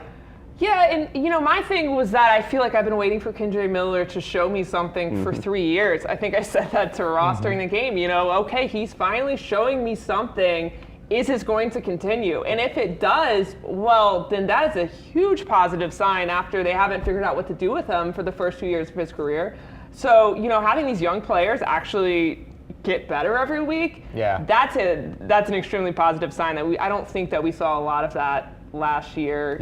Yeah, and you know, my thing was that I feel like I've been waiting for Kendre Miller to show me something for 3 years. I think I said that to Ross during the game. You know, okay, he's finally showing me something. Is this going to continue? And if it does, well, then that is a huge positive sign after they haven't figured out what to do with him for the first 2 years of his career. So, you know, having these young players actually get better every week, that's an extremely positive sign that I don't think that we saw a lot of that last year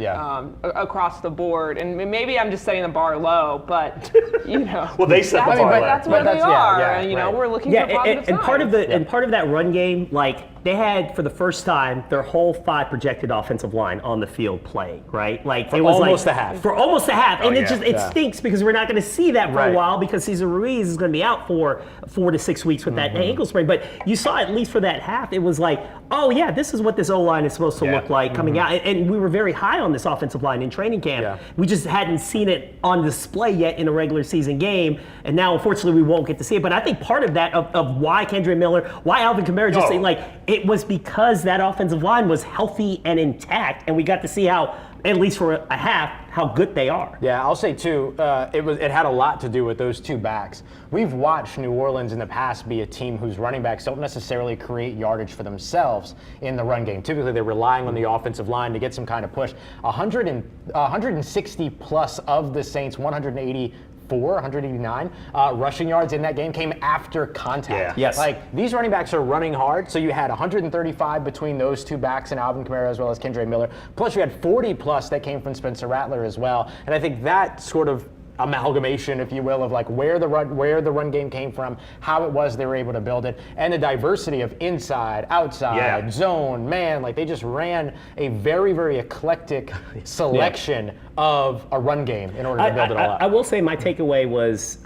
across the board. And maybe I'm just setting the bar low, but you know. Well, they set the bar low. That's where they are. And you know, we're looking for positive and part of signs. and part of that run game, like they had for the first time their whole 5 projected offensive line on the field playing, right? Like For it was almost like a half. for almost a half, and it yeah. just it stinks because we're not going to see that for Right. a while because Cesar Ruiz is going to be out for 4 to 6 weeks with that ankle sprain. But you saw at least for that half, it was like, oh yeah, this is what this O line is supposed to look like coming out, and we were very high on this offensive line in training camp. Yeah. We just hadn't seen it on display yet in a regular season game, and now unfortunately we won't get to see it. But I think part of that of why Kendre Miller, why Alvin Kamara just saying like it was because that offensive line was healthy and intact, and we got to see how, at least for a half, how good they are. Yeah, I'll say too, it had a lot to do with those two backs. We've watched New Orleans in the past be a team whose running backs don't necessarily create yardage for themselves in the run game. Typically, they're relying on the offensive line to get some kind of push. 160 plus of the Saints, 189 rushing yards in that game came after contact. Yeah. Yes. Like, these running backs are running hard, so you had 135 between those two backs and Alvin Kamara as well as Kendre Miller. Plus, you had 40 plus that came from Spencer Rattler as well. And I think that sort of amalgamation, if you will, of like where the run game came from, how it was they were able to build it, and the diversity of inside, outside, zone, man, like they just ran a very, very eclectic selection of a run game in order to build it all up. I will say my takeaway was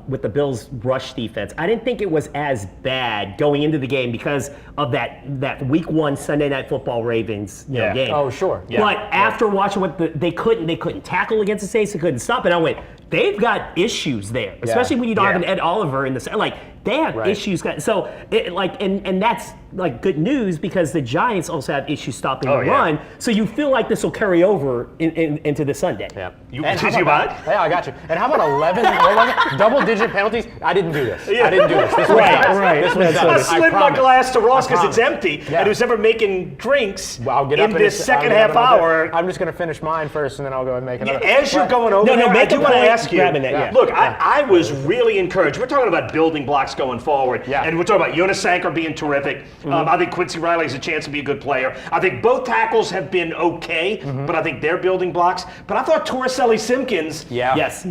with the Bills' rush defense. I didn't think it was as bad going into the game because of that Week 1 Sunday Night Football Ravens game. Oh, sure. Yeah. But after watching what they couldn't tackle against the Saints, they couldn't stop it. I went, they've got issues there, especially when you don't have an Ed Oliver in the like. They have issues. So, and that's like good news because the Giants also have issues stopping the run. So you feel like this will carry over into the Sunday. Yeah. Yeah, I got you. And how about 11 double-digit penalties? I didn't do this. I didn't do this. This was Right. This was I slid my glass to Ross because it's promise. empty, Yeah. and who's ever making drinks I'll get up in this second half hour. I'm just going to finish mine first, and then I'll go and make another. As you're going over there, I make do a want to point ask you. grabbing that, Look, I was really encouraged. We're talking about building blocks going forward, and we're talking about Jonas Sanker being terrific. I think Quincy Riley has a chance to be a good player. I think both tackles have been okay, but I think they're building blocks. But I thought Torricelli Simpkins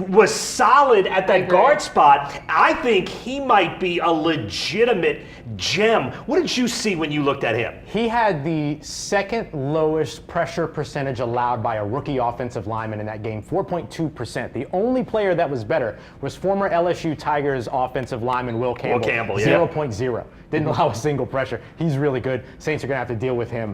was solid at that guard spot. I think he might be a legitimate gem. What did you see when you looked at him? He had the second lowest pressure percentage allowed by a rookie offensive lineman in that game, 4.2%. The only player that was better was former LSU Tigers offensive lineman Will Campbell. 0.0. Didn't allow a single pressure. He's really good. Saints are going to have to deal with him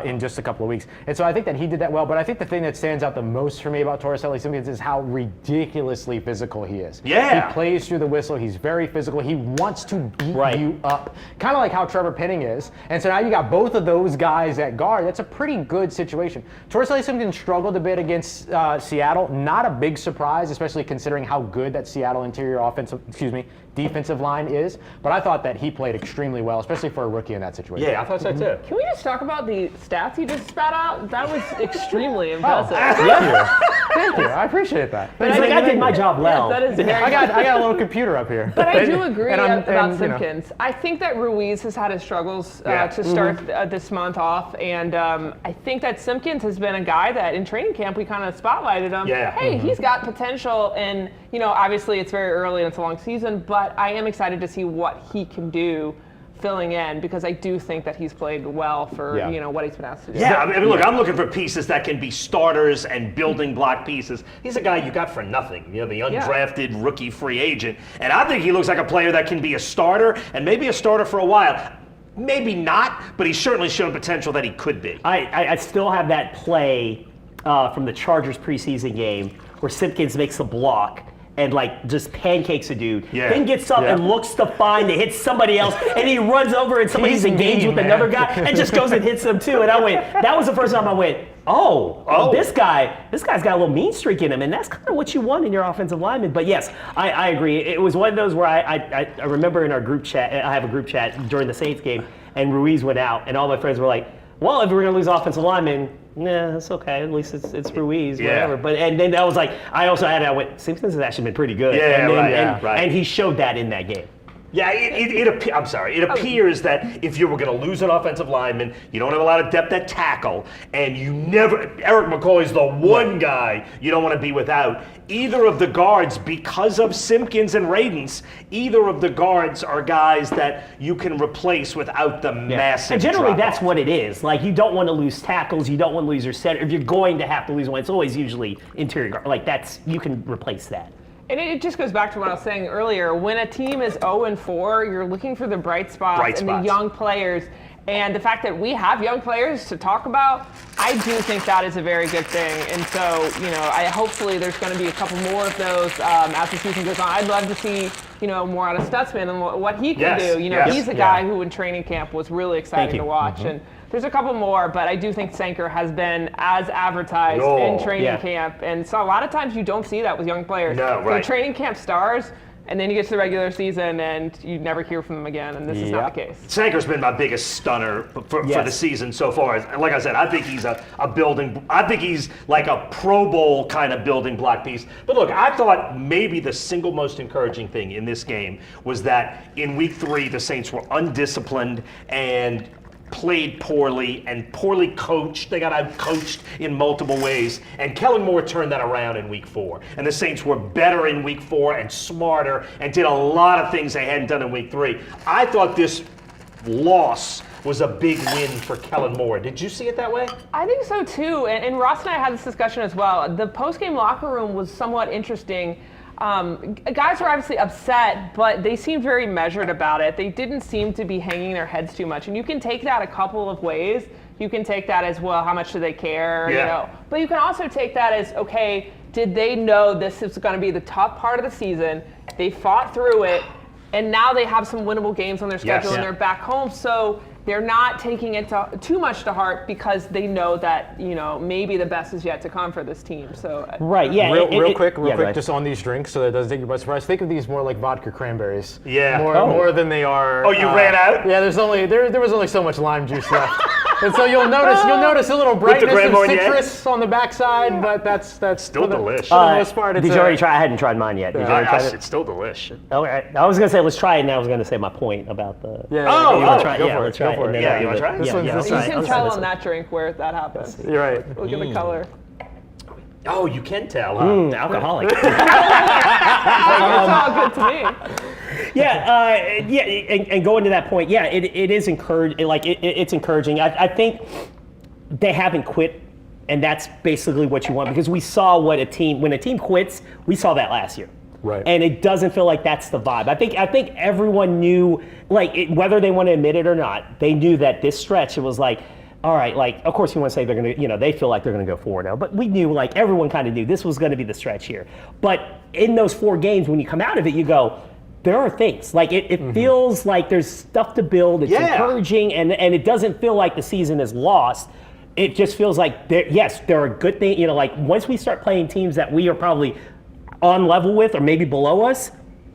in just a couple of weeks. And so I think that he did that well, but I think the thing that stands out the most for me about Torricelli Simpkins is how ridiculously physical he is. Yeah. He plays through the whistle. He's very physical. He wants to beat you up, kind of like how Trevor Penning is. And so now you got both of those guys at guard. That's a pretty good situation. Torricelli Simpkins struggled a bit against Seattle. Not a big surprise, especially considering how good that Seattle defensive line is. But I thought that he played extremely well, especially for a rookie in that situation. Yeah, I thought so too. Can we just talk about the stats you just spat out? That was extremely impressive. Thank you. I appreciate that. But I did my job well. That is very I got a little computer up here. But I do agree about you know. Simpkins. I think that Ruiz has had his struggles to start this month off, and I think that Simpkins has been a guy that in training camp we kind of spotlighted him. Yeah. Hey, he's got potential, and obviously it's very early and it's a long season, but I am excited to see what he can do filling in because I do think that he's played well for what he's been asked to do. Yeah, I mean, look, I'm looking for pieces that can be starters and building block pieces. He's a guy you got for nothing, the undrafted rookie free agent. And I think he looks like a player that can be a starter and maybe a starter for a while. Maybe not, but he's certainly shown potential that he could be. I still have that play from the Chargers preseason game where Simpkins makes a block and just pancakes a dude. Then gets up and looks to find to hit somebody else, and he runs over and somebody's engaged with another guy and just goes and hits him too. And I went, that was the first time I went, this guy's got a little mean streak in him, and that's kind of what you want in your offensive lineman. But yes, I agree. It was one of those where I remember in our group chat, I have a group chat during the Saints game, and Ruiz went out, and all my friends were like, well, if we're going to lose offensive linemen, that's okay. At least it's Ruiz, whatever. But and then I was like, I went, Simpkins has actually been pretty good. And he showed that in that game. Yeah, it appears that if you were going to lose an offensive lineman, you don't have a lot of depth at tackle, and Eric McCoy's the one guy you don't want to be without. Either of the guards, because of Simpkins and Radens, either of the guards are guys that you can replace without the massive And generally, drop-off. that's what it is. You don't want to lose tackles, you don't want to lose your center. If you're going to have to lose one, it's always usually interior guard. You can replace that. And it just goes back to what I was saying earlier. When a team is 0-4, you're looking for the bright spots and the young players. And the fact that we have young players to talk about, I do think that is a very good thing. And so, hopefully there's going to be a couple more of those as the season goes on. I'd love to see, more out of Stutzman and what he can do. He's a guy who in training camp was really exciting to watch. And There's a couple more, but I do think Sanker has been as advertised in training camp. And so a lot of times you don't see that with young players. No, right. They're training camp stars, and then you get to the regular season and you never hear from them again, and this is not the case. Sanker's been my biggest stunner for the season so far. Like I said, I think he's a building, I think he's like a Pro Bowl kind of building block piece. But look, I thought maybe the single most encouraging thing in this game was that in week 3, the Saints were undisciplined and played poorly and poorly coached. They got out-coached in multiple ways. And Kellen Moore turned that around in week 4. And the Saints were better in week 4 and smarter and did a lot of things they hadn't done in week 3. I thought this loss was a big win for Kellen Moore. Did you see it that way? I think so too. And Ross and I had this discussion as well. The post-game locker room was somewhat interesting. Guys were obviously upset, but they seemed very measured about it. They didn't seem to be hanging their heads too much. And you can take that a couple of ways. You can take that as, well, how much do they care? Yeah. You know? But you can also take that as, okay, did they know this is going to be the tough part of the season? They fought through it, and now they have some winnable games on their schedule, and they're back home. So they're not taking it too much to heart because they know that, you know, maybe the best is yet to come for this team. So Right, yeah. Real quick, just on these drinks, so that doesn't take you by surprise. Think of these more like vodka cranberries. Yeah. More than they are. Oh, you ran out? Yeah, there was only so much lime juice left. And so you'll notice a little brightness and citrus on the backside, but that's Still delish. For the most part, it's did you already try? I hadn't tried mine yet. Did you already try it? It's still delish. All right. I was gonna say let's try it, and I was gonna say my point about the. Yeah. Let's try it. Go Yeah, for let's it. try Go for it. it. Yeah, you wanna try it? This one's you this can tell on that drink where that happens. You're right. Look at the color. Oh, you can tell, huh? Alcoholic. It's all good to me. And going to that point, it is encouraging. Like it's encouraging. I think they haven't quit, and that's basically what you want, because we saw when a team quits, we saw that last year. Right. And it doesn't feel like that's the vibe. I think everyone knew, like, whether they want to admit it or not, they knew that this stretch, it was like, all right, like, of course you want to say they're going to, they feel like they're going to go 4-0, but we knew, like, everyone kind of knew this was going to be the stretch here. But in those 4 games, when you come out of it, you go, there are things. Like, it feels like there's stuff to build. It's encouraging, and it doesn't feel like the season is lost. It just feels like, there are good things. Like, once we start playing teams that we are probably on level with or maybe below us,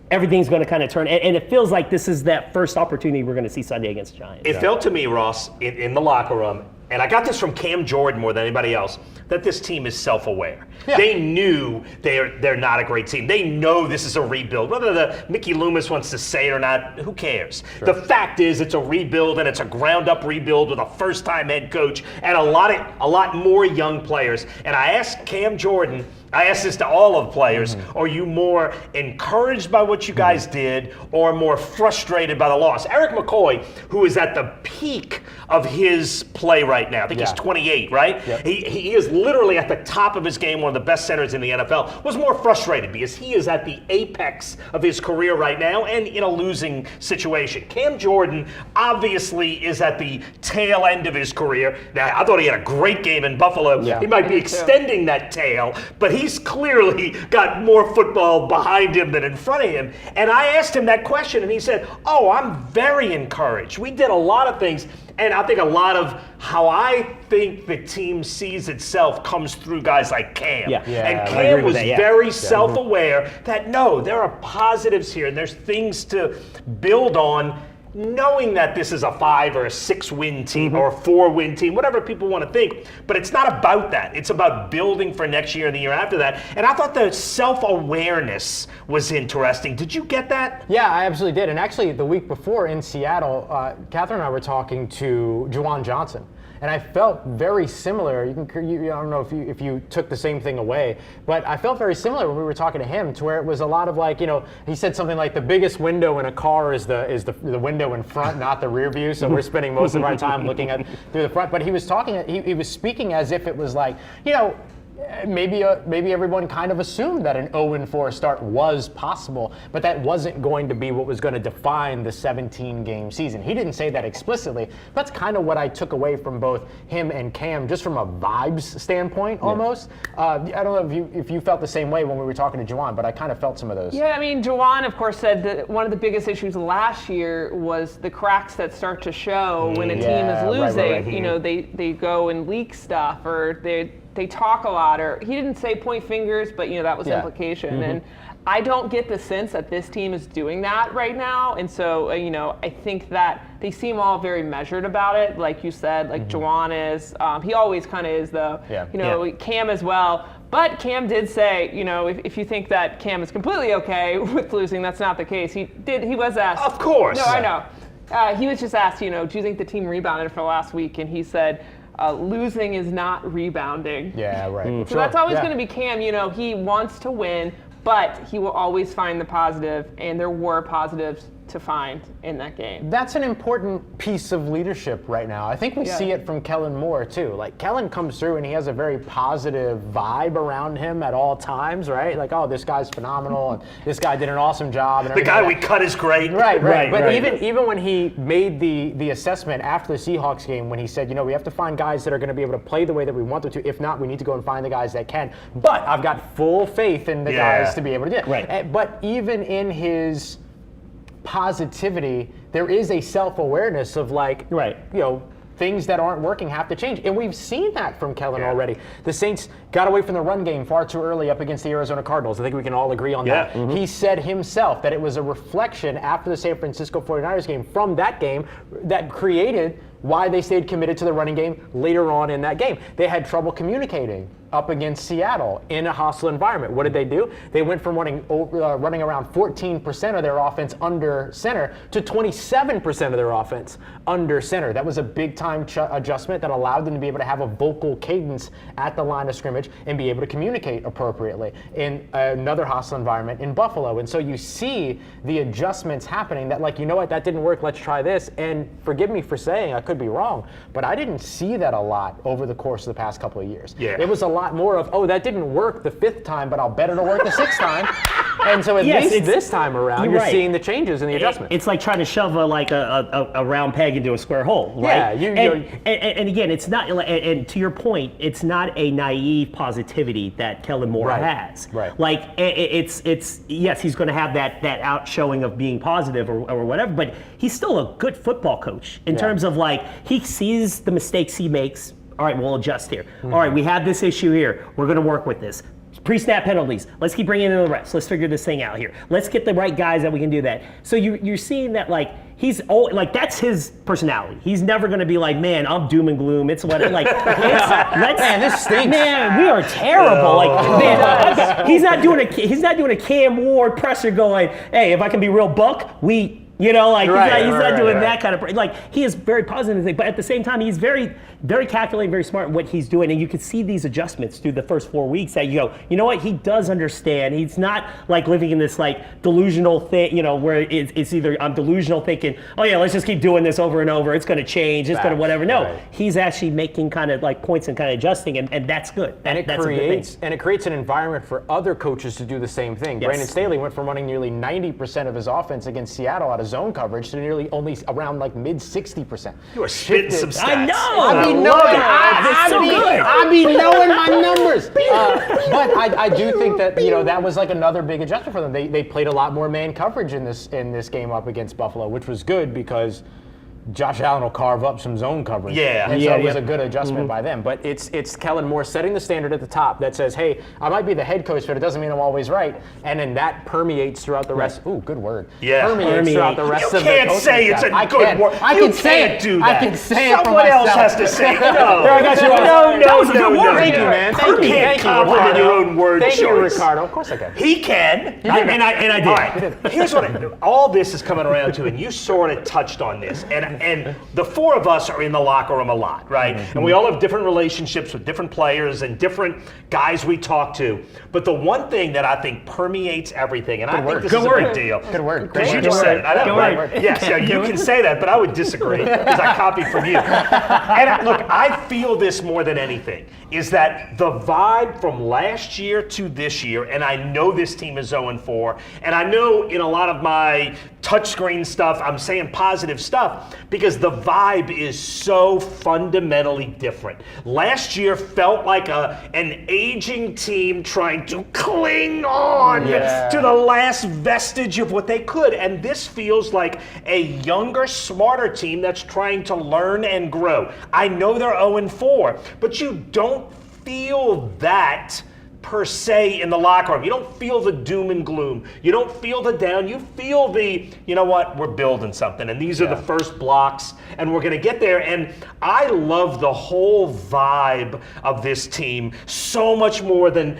everything's going to kind of turn. And it feels like this is that first opportunity we're going to see Sunday against the Giants. It felt to me, Ross, in the locker room, and I got this from Cam Jordan more than anybody else, that this team is self-aware. Yeah. They knew they're not a great team. They know this is a rebuild. Whether the Mickey Loomis wants to say it or not, who cares? Sure. The fact is, it's a rebuild, and it's a ground-up rebuild with a first-time head coach and a lot more young players. And I asked Cam Jordan, I asked this to all of the players, are you more encouraged by what you guys did or more frustrated by the loss? Eric McCoy, who is at the peak of his play right now, I think he's 28, right? Yep. He is literally at the top of his game, one of the best centers in the NFL, was more frustrated because he is at the apex of his career right now and in a losing situation. Cam Jordan obviously is at the tail end of his career. Now, I thought he had a great game in Buffalo. Yeah. He might be extending that tail, but he's clearly got more football behind him than in front of him. And I asked him that question, and he said, I'm very encouraged. We did a lot of things, and I think a lot of how I think the team sees itself comes through guys like Cam. Yeah. And Cam was very self-aware that, no, there are positives here, and there's things to build on, knowing that this is a 5 or a 6 win team or a 4 win team, whatever people want to think. But it's not about that. It's about building for next year and the year after that. And I thought the self-awareness was interesting. Did you get that? Yeah, I absolutely did. And actually, the week before in Seattle, Catherine and I were talking to Juwan Johnson. And I felt very similar. I don't know if you took the same thing away, but I felt very similar when we were talking to him, to where it was a lot of like, he said something like the biggest window in a car is the window in front, not the rear view. So we're spending most of our time looking through the front. But he was speaking as if it was like, maybe everyone kind of assumed that an 0-4 start was possible, but that wasn't going to be what was going to define the 17-game season. He didn't say that explicitly. That's kind of what I took away from both him and Cam, just from a vibes standpoint, almost. I don't know if you felt the same way when we were talking to Juwan, but I kind of felt some of those. Yeah, I mean, Juwan, of course, said that one of the biggest issues last year was the cracks that start to show when a team is losing. Right. You know, they go and leak stuff, or they talk a lot, or he didn't say point fingers, but that was implication. And I don't get the sense that this team is doing that right now. And so, I think that they seem all very measured about it. Like you said, like Juwan is, he always kind of is though, Cam as well. But Cam did say, if you think that Cam is completely okay with losing, that's not the case. He was asked. Of course. No, I know. He was just asked, do you think the team rebounded for last week? And he said, losing is not rebounding. Yeah, right. So that's always going to be Cam. He wants to win, but he will always find the positive, and there were positives to find in that game. That's an important piece of leadership right now. I think we see it from Kellen Moore too. Like, Kellen comes through and he has a very positive vibe around him at all times, right? Like, oh, this guy's phenomenal, and this guy did an awesome job. And the guy we cut is great. Right. But even when he made the assessment after the Seahawks game, when he said, we have to find guys that are going to be able to play the way that we want them to. If not, we need to go and find the guys that can. But I've got full faith in the guys to be able to do it. Right. But even in his positivity, there is a self-awareness of things that aren't working have to change. And we've seen that from Kellen already. The Saints got away from the run game far too early up against the Arizona Cardinals. I think we can all agree on that. He said himself that it was a reflection after the San Francisco 49ers game from that game that created why they stayed committed to the running game later on in that game. They had trouble communicating up against Seattle in a hostile environment. What did they do? They went from running around 14% of their offense under center to 27% of their offense under center. That was a big-time adjustment that allowed them to be able to have a vocal cadence at the line of scrimmage and be able to communicate appropriately in another hostile environment in Buffalo. And so you see the adjustments happening that, like, that didn't work, let's try this. And forgive me for saying, I could be wrong, but I didn't see that a lot over the course of the past couple of years. Yeah. It was a lot more of, oh, that didn't work the 5th time, but I'll bet it'll work the 6th time. And so at least this time around, you're seeing the changes in the adjustment. It's like trying to shove a round peg into a square hole, right? Yeah. And again, it's not, and to your point, it's not a naive positivity that Kellen Moore has. Right. Like, it's yes, he's going to have that outshowing of being positive or whatever, but he's still a good football coach in terms of, like, he sees the mistakes he makes. All right, we'll adjust here. All right, we have this issue here. We're going to work with this. Pre-snap penalties. Let's keep bringing in the refs. Let's figure this thing out here. Let's get the right guys that we can do that. So you're seeing that, like, that's his personality. He's never going to be like, man, I'm doom and gloom. It's what man, this stinks. Man, we are terrible. He's not doing a Cam Ward presser going, hey, if I can be real buck, he's not doing that kind of, like, he is very positive, but at the same time, he's very, very calculating, very smart in what he's doing, and you can see these adjustments through the first 4 weeks that you go, you know what, he does understand. He's not like living in this like delusional thing, where it's either I'm delusional thinking, oh yeah, let's just keep doing this over and over. It's going to change. It's going to whatever. No, he's actually making kind of like points and kind of adjusting, and that's good. That's it creates an environment for other coaches to do the same thing. Yes. Brandon Staley went from running nearly 90% of his offense against Seattle out of zone coverage to nearly only around like mid 60%. You are spitting some stats. I know. I be knowing my numbers. But I do think that that was like another big adjustment for them. They played a lot more man coverage in this game up against Buffalo, which was good because Josh Allen will carve up some zone coverage. Yeah. And so it was a good adjustment by them. But it's Kellen Moore setting the standard at the top that says, hey, I might be the head coach, but it doesn't mean I'm always right. And then that permeates throughout the rest. Ooh, good word. Yeah. Permeates throughout the rest of the You can't say it's a good word. You can't do that. I can say it for Someone else myself. has to say it. No. There, I got you. No. Thank you, man. Thank you. You can't compliment your own word choice. Thank you, Ricardo. Of course I can. He can. And I did. All right. Here's what all this is coming around to, and you sort of touched on this. And And the four of us are in the locker room a lot, right? And we all have different relationships with different players and different guys we talk to. But the one thing that I think permeates everything, and I think this is a big deal. Good word. Because you just said it. I know, right? Yes, yeah, you can say that, but I would disagree because I copied from you. And look, I feel this more than anything, is that the vibe from last year to this year, and I know this team is 0-4, and I know in a lot of my touchscreen stuff, I'm saying positive stuff because the vibe is so fundamentally different. Last year felt like an aging team trying to cling on to the last vestige of what they could, and this feels like a younger, smarter team that's trying to learn and grow. I know they're 0-4, but you don't feel that per se in the locker room. You don't feel the doom and gloom. You don't feel the down. You feel the, you know what, we're building something. And these are the first blocks, and we're going to get there. And I love the whole vibe of this team so much more than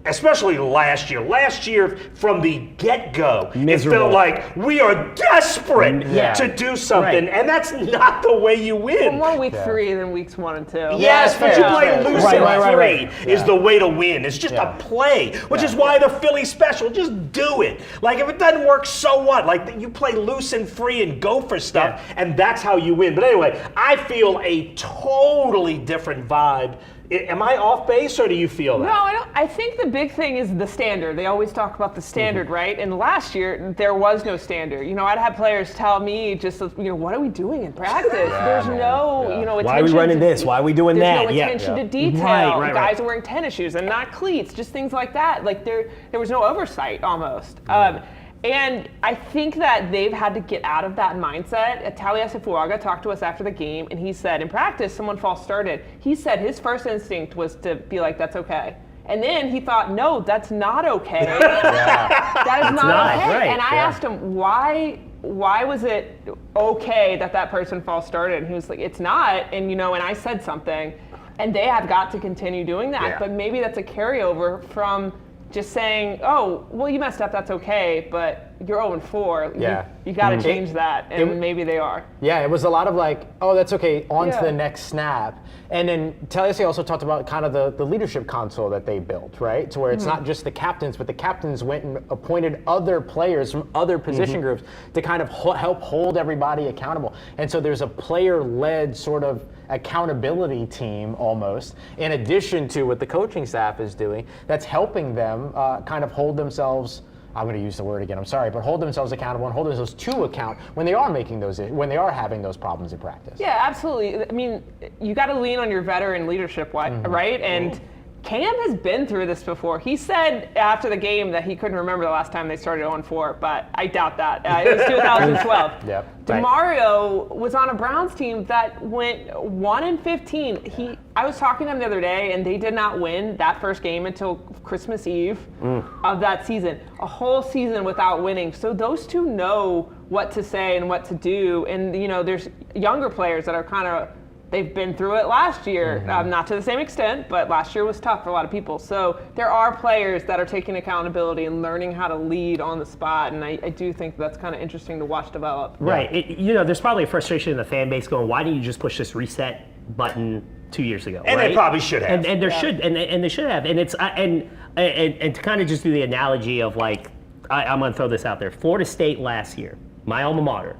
especially last year. Last year, from the get-go, it felt like we are desperate to do something. And that's not the way you win. More week 3 than weeks 1 and 2. Yes, but you play loose in 3 is the way to win. It's just a play, which is why the Philly special, just do it. Like, if it doesn't work, so what? Like, you play loose and free and go for stuff, and that's how you win. But anyway, I feel a totally different vibe. Am I off base, or do you feel that? No, I don't. I think the big thing is the standard. They always talk about the standard, right? And last year, there was no standard. You know, I'd have players tell me just, what are we doing in practice? There's no, attention. Why are we running this? Why are we doing that? There's no attention to detail. Guys are wearing tennis shoes and not cleats, just things like that. Like, there was no oversight almost. And I think that they've had to get out of that mindset. Taliesin Fuaga talked to us after the game, and he said, in practice, someone false started. He said his first instinct was to be like, that's okay. And then he thought, no, that's not okay. That is not okay. Right. And I asked him, why was it okay that person false started? And he was like, it's not. And, and I said something. And they have got to continue doing that. Yeah. But maybe that's a carryover from just saying, oh, well, you messed up, that's okay, but you're 0-4. Yeah. You got to change that, and maybe they are. Yeah, it was a lot of like, oh, that's okay, on to the next snap. And then Taliesin also talked about kind of the leadership console that they built, right? To where it's not just the captains, but the captains went and appointed other players from other position groups to kind of help hold everybody accountable. And so there's a player-led sort of accountability team almost, in addition to what the coaching staff is doing, that's helping them kind of hold themselves, I'm going to use the word again, I'm sorry, but hold themselves accountable and hold themselves to account when they are when they are having those problems in practice. Yeah, absolutely. I mean, you got to lean on your veteran leadership, right? And Cam has been through this before. He said after the game that he couldn't remember the last time they started 0-4, but I doubt that. It was 2012. DeMario was on a Browns team that went 1-15. I was talking to him the other day, and they did not win that first game until Christmas Eve of that season. A whole season without winning. So those two know what to say and what to do. And there's younger players that are kind of, they've been through it last year, not to the same extent, but last year was tough for a lot of people. So there are players that are taking accountability and learning how to lead on the spot, and I do think that's kind of interesting to watch develop. Right. There's probably a frustration in the fan base going, why didn't you just push this reset button 2 years ago? And they probably should have. And they should, and they should have. And it's and to kind of just do the analogy of like, I'm going to throw this out there. Florida State last year, my alma mater.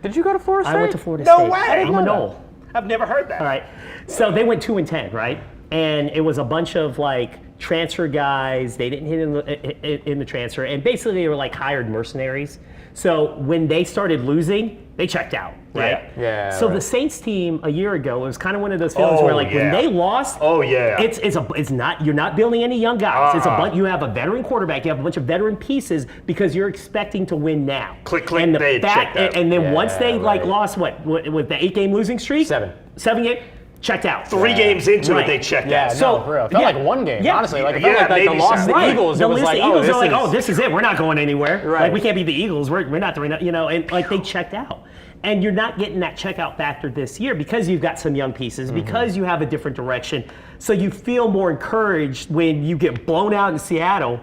Did you go to Florida State? I went to Florida State. No way. I'm a Knoll. I've never heard that. All right. So they went 2-10, right? And it was a bunch of like transfer guys. They didn't hit in the transfer, and basically they were like hired mercenaries. So when they started losing, they checked out, right? Yeah. So the Saints team a year ago, it was kind of one of those feelings where like when they lost, it's not, you're not building any young guys. It's a bunch. You have a veteran quarterback. You have a bunch of veteran pieces because you're expecting to win now. Click. And they checked out. And then once they lost what with the 8-game losing streak, 7 game. Checked out. 3 games into it, they checked out. So, for real. It felt like one game, honestly. Like, it felt like the loss to the Eagles. It was like, the Eagles are like, this is it. We're not going anywhere. Right. Like, we can't beat the Eagles. We're not doing that, and like they checked out. And you're not getting that checkout factor this year because you've got some young pieces, because you have a different direction. So you feel more encouraged when you get blown out in Seattle.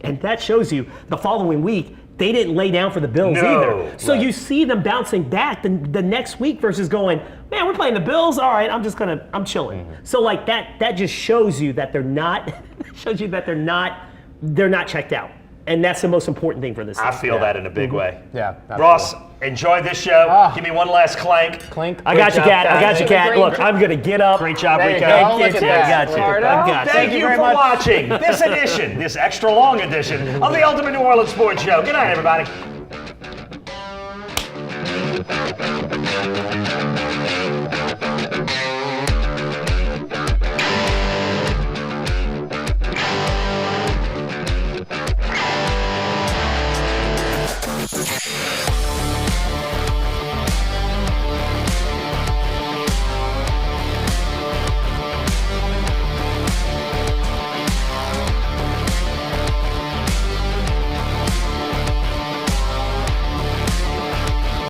And that shows you the following week, they didn't lay down for the Bills No. either. So you see them bouncing back the next week versus going, man, we're playing the Bills. All right, I'm chilling. So like that just shows you that they're not checked out. And that's the most important thing for this team. I feel that in a big way. Yeah. Ross, enjoy this show. Give me one last clank. Clink. I got you, Cat. I got you, Cat. Great Look, job. I'm going to get up. Great job, There you Rico. go. Look at that. I got you. Florida. I got you. Thank you very for much. watching this edition, this extra long edition of the Ultimate New Orleans Sports Show. Good night, everybody.